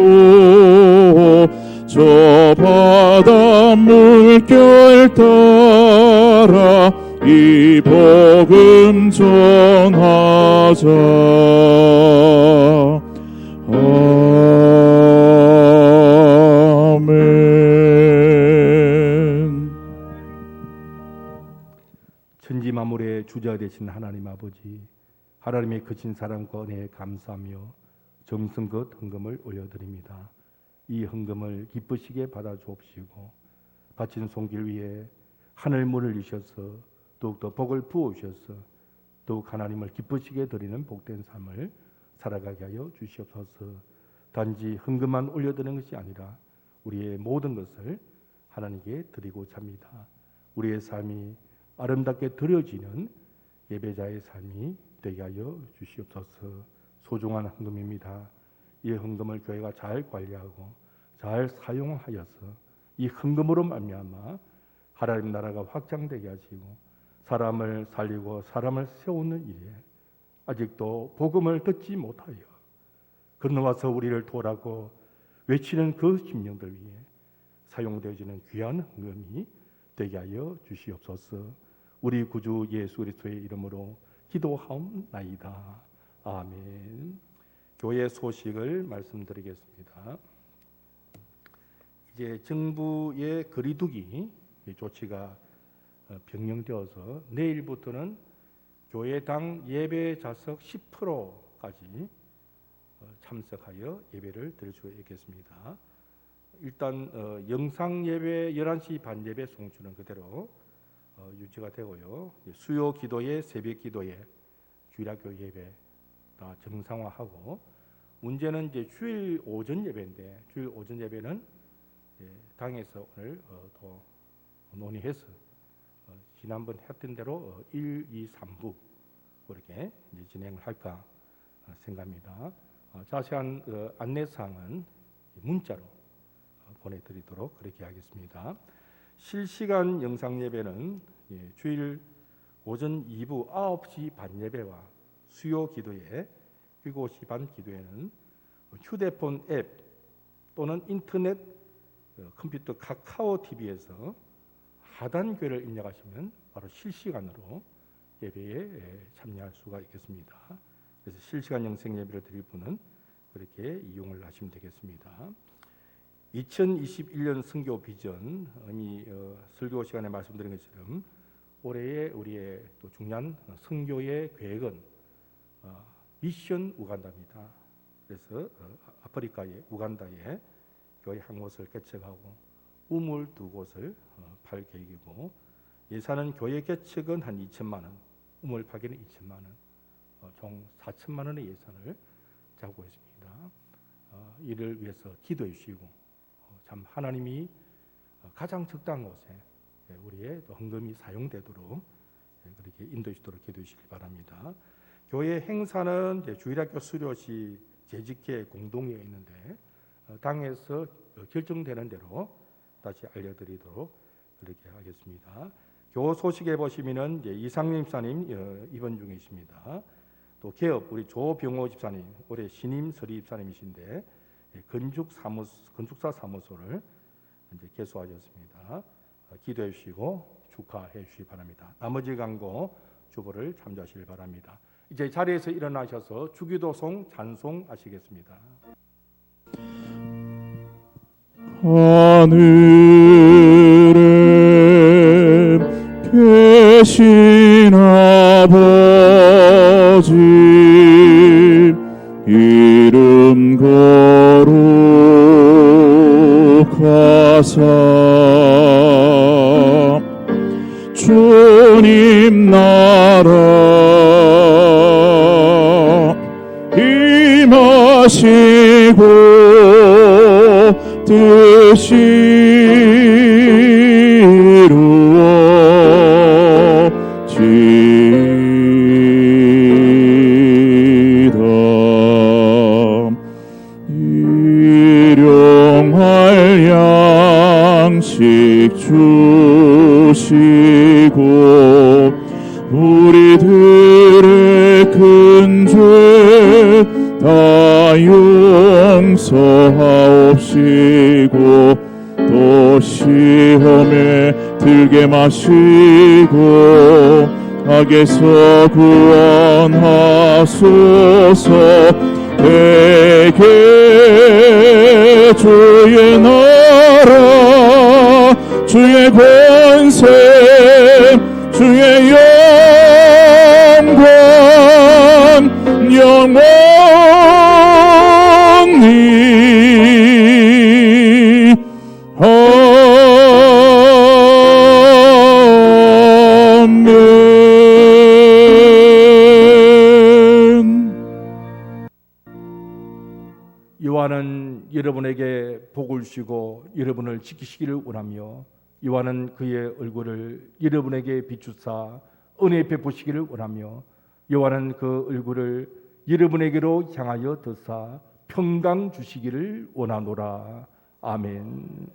[SPEAKER 4] 저 바다 물결 따라 이 복음 전하자. 아멘.
[SPEAKER 1] 천지 만물의 주자 되신 하나님 아버지, 하나님의 크신 사랑과 은혜에 감사하며 정성껏 헌금을 올려드립니다. 이 헌금을 기쁘시게 받아 주옵시고 바친 손길 위에 하늘 문을 여셔서 더욱더 복을 부어 주셔서 더욱 하나님을 기쁘시게 드리는 복된 삶을 살아가게 하여 주시옵소서. 단지 헌금만 올려드리는 것이 아니라 우리의 모든 것을 하나님께 드리고자 합니다. 우리의 삶이 아름답게 드려지는 예배자의 삶이 되게 하여 주시옵소서. 소중한 헌금입니다. 이 헌금을 교회가 잘 관리하고 잘 사용하여서 이 헌금으로 말미암아 하나님 나라가 확장되게 하시고 사람을 살리고 사람을 세우는 일에 아직도 복음을 듣지 못하여 건너와서 우리를 도라고 외치는 그 심령들 위해 사용되어지는 귀한 헌금이 되게 하여 주시옵소서. 우리 구주 예수 그리스도의 이름으로 기도하옵나이다. 아멘. 교회 소식을 말씀드리겠습니다. 이제 정부의 거리두기 조치가 변경되어서 내일부터는 교회당 예배 좌석 10%까지 참석하여 예배를 드릴 수 있겠습니다. 일단 영상 예배 11시 반 예배 송출은 그대로 유지가 되고요. 수요 기도회, 새벽 기도회, 주일학교 예배 다 정상화하고 문제는 이제 주일 오전 예배인데 주일 오전 예배는 당에서 오늘 더 논의해서 지난번 했던 대로 1, 2, 3부 그렇게 이제 진행을 할까 생각합니다. 자세한 안내사항은 문자로 보내드리도록 그렇게 하겠습니다. 실시간 영상 예배는 주일 오전 2부 9시 반 예배와 수요 기도회 7시 반 기도회는 휴대폰 앱 또는 인터넷 컴퓨터 카카오 TV에서 하단교회를 입력하시면 바로 실시간으로 예배에 참여할 수가 있겠습니다. 그래서 실시간 영상 예배를 드릴 분은 그렇게 이용을 하시면 되겠습니다. 2021년 선교 비전 이미 설교 시간에 말씀드린 것처럼 올해의 우리의 또 중요한 선교의 계획은 미션 우간다입니다. 그래서 아프리카의 우간다에 교회 한 곳을 개척하고 우물 2곳을 팔 계획이고 예산은 교회 개척은 한 2천만 원, 우물파기는 2천만 원, 총 4천만 원의 예산을 잡고 있습니다. 이를 위해서 기도해 주시고 참 하나님이 가장 적당한 곳에 우리의 또 헌금이 사용되도록 그렇게 인도해 주도록 기도해 주시기 바랍니다. 교회 행사는 이제 주일학교 수료시 재직회 공동회에 있는데 당에서 결정되는 대로 다시 알려드리도록 그렇게 하겠습니다. 교 소식에 보시면은 이제 이상림 집사님 입원 중에 있습니다. 또 개업 우리 조병호 집사님 올해 신임 서리 집사님이신데 건축사 사무소를 이제 개소하셨습니다. 기도해 주시고 축하해 주시기 바랍니다. 나머지 광고 주보를 참조하시기 바랍니다. 이제 자리에서 일어나셔서 주기도송 찬송하시겠습니다.
[SPEAKER 4] 하늘에 계신 아버지 이름 거룩하사 주님 나라 임하시고 뜻이 이루어지다 일용할 양식 주시고 우리들의 큰 죄 다 용서하옵시고 또 시험에 들게 마시고 악에서 구원하소서. 대개 주의 나라 주의 권세 주의 영광 영원히
[SPEAKER 1] 여호와는 여러분에게 복을 주시고 여러분을 지키시기를 원하며 여호와는 그의 얼굴을 여러분에게 비추사 은혜 베푸시기를 원하며 여호와는 그 얼굴을 여러분에게로 향하여 드사 평강 주시기를 원하노라. 아멘.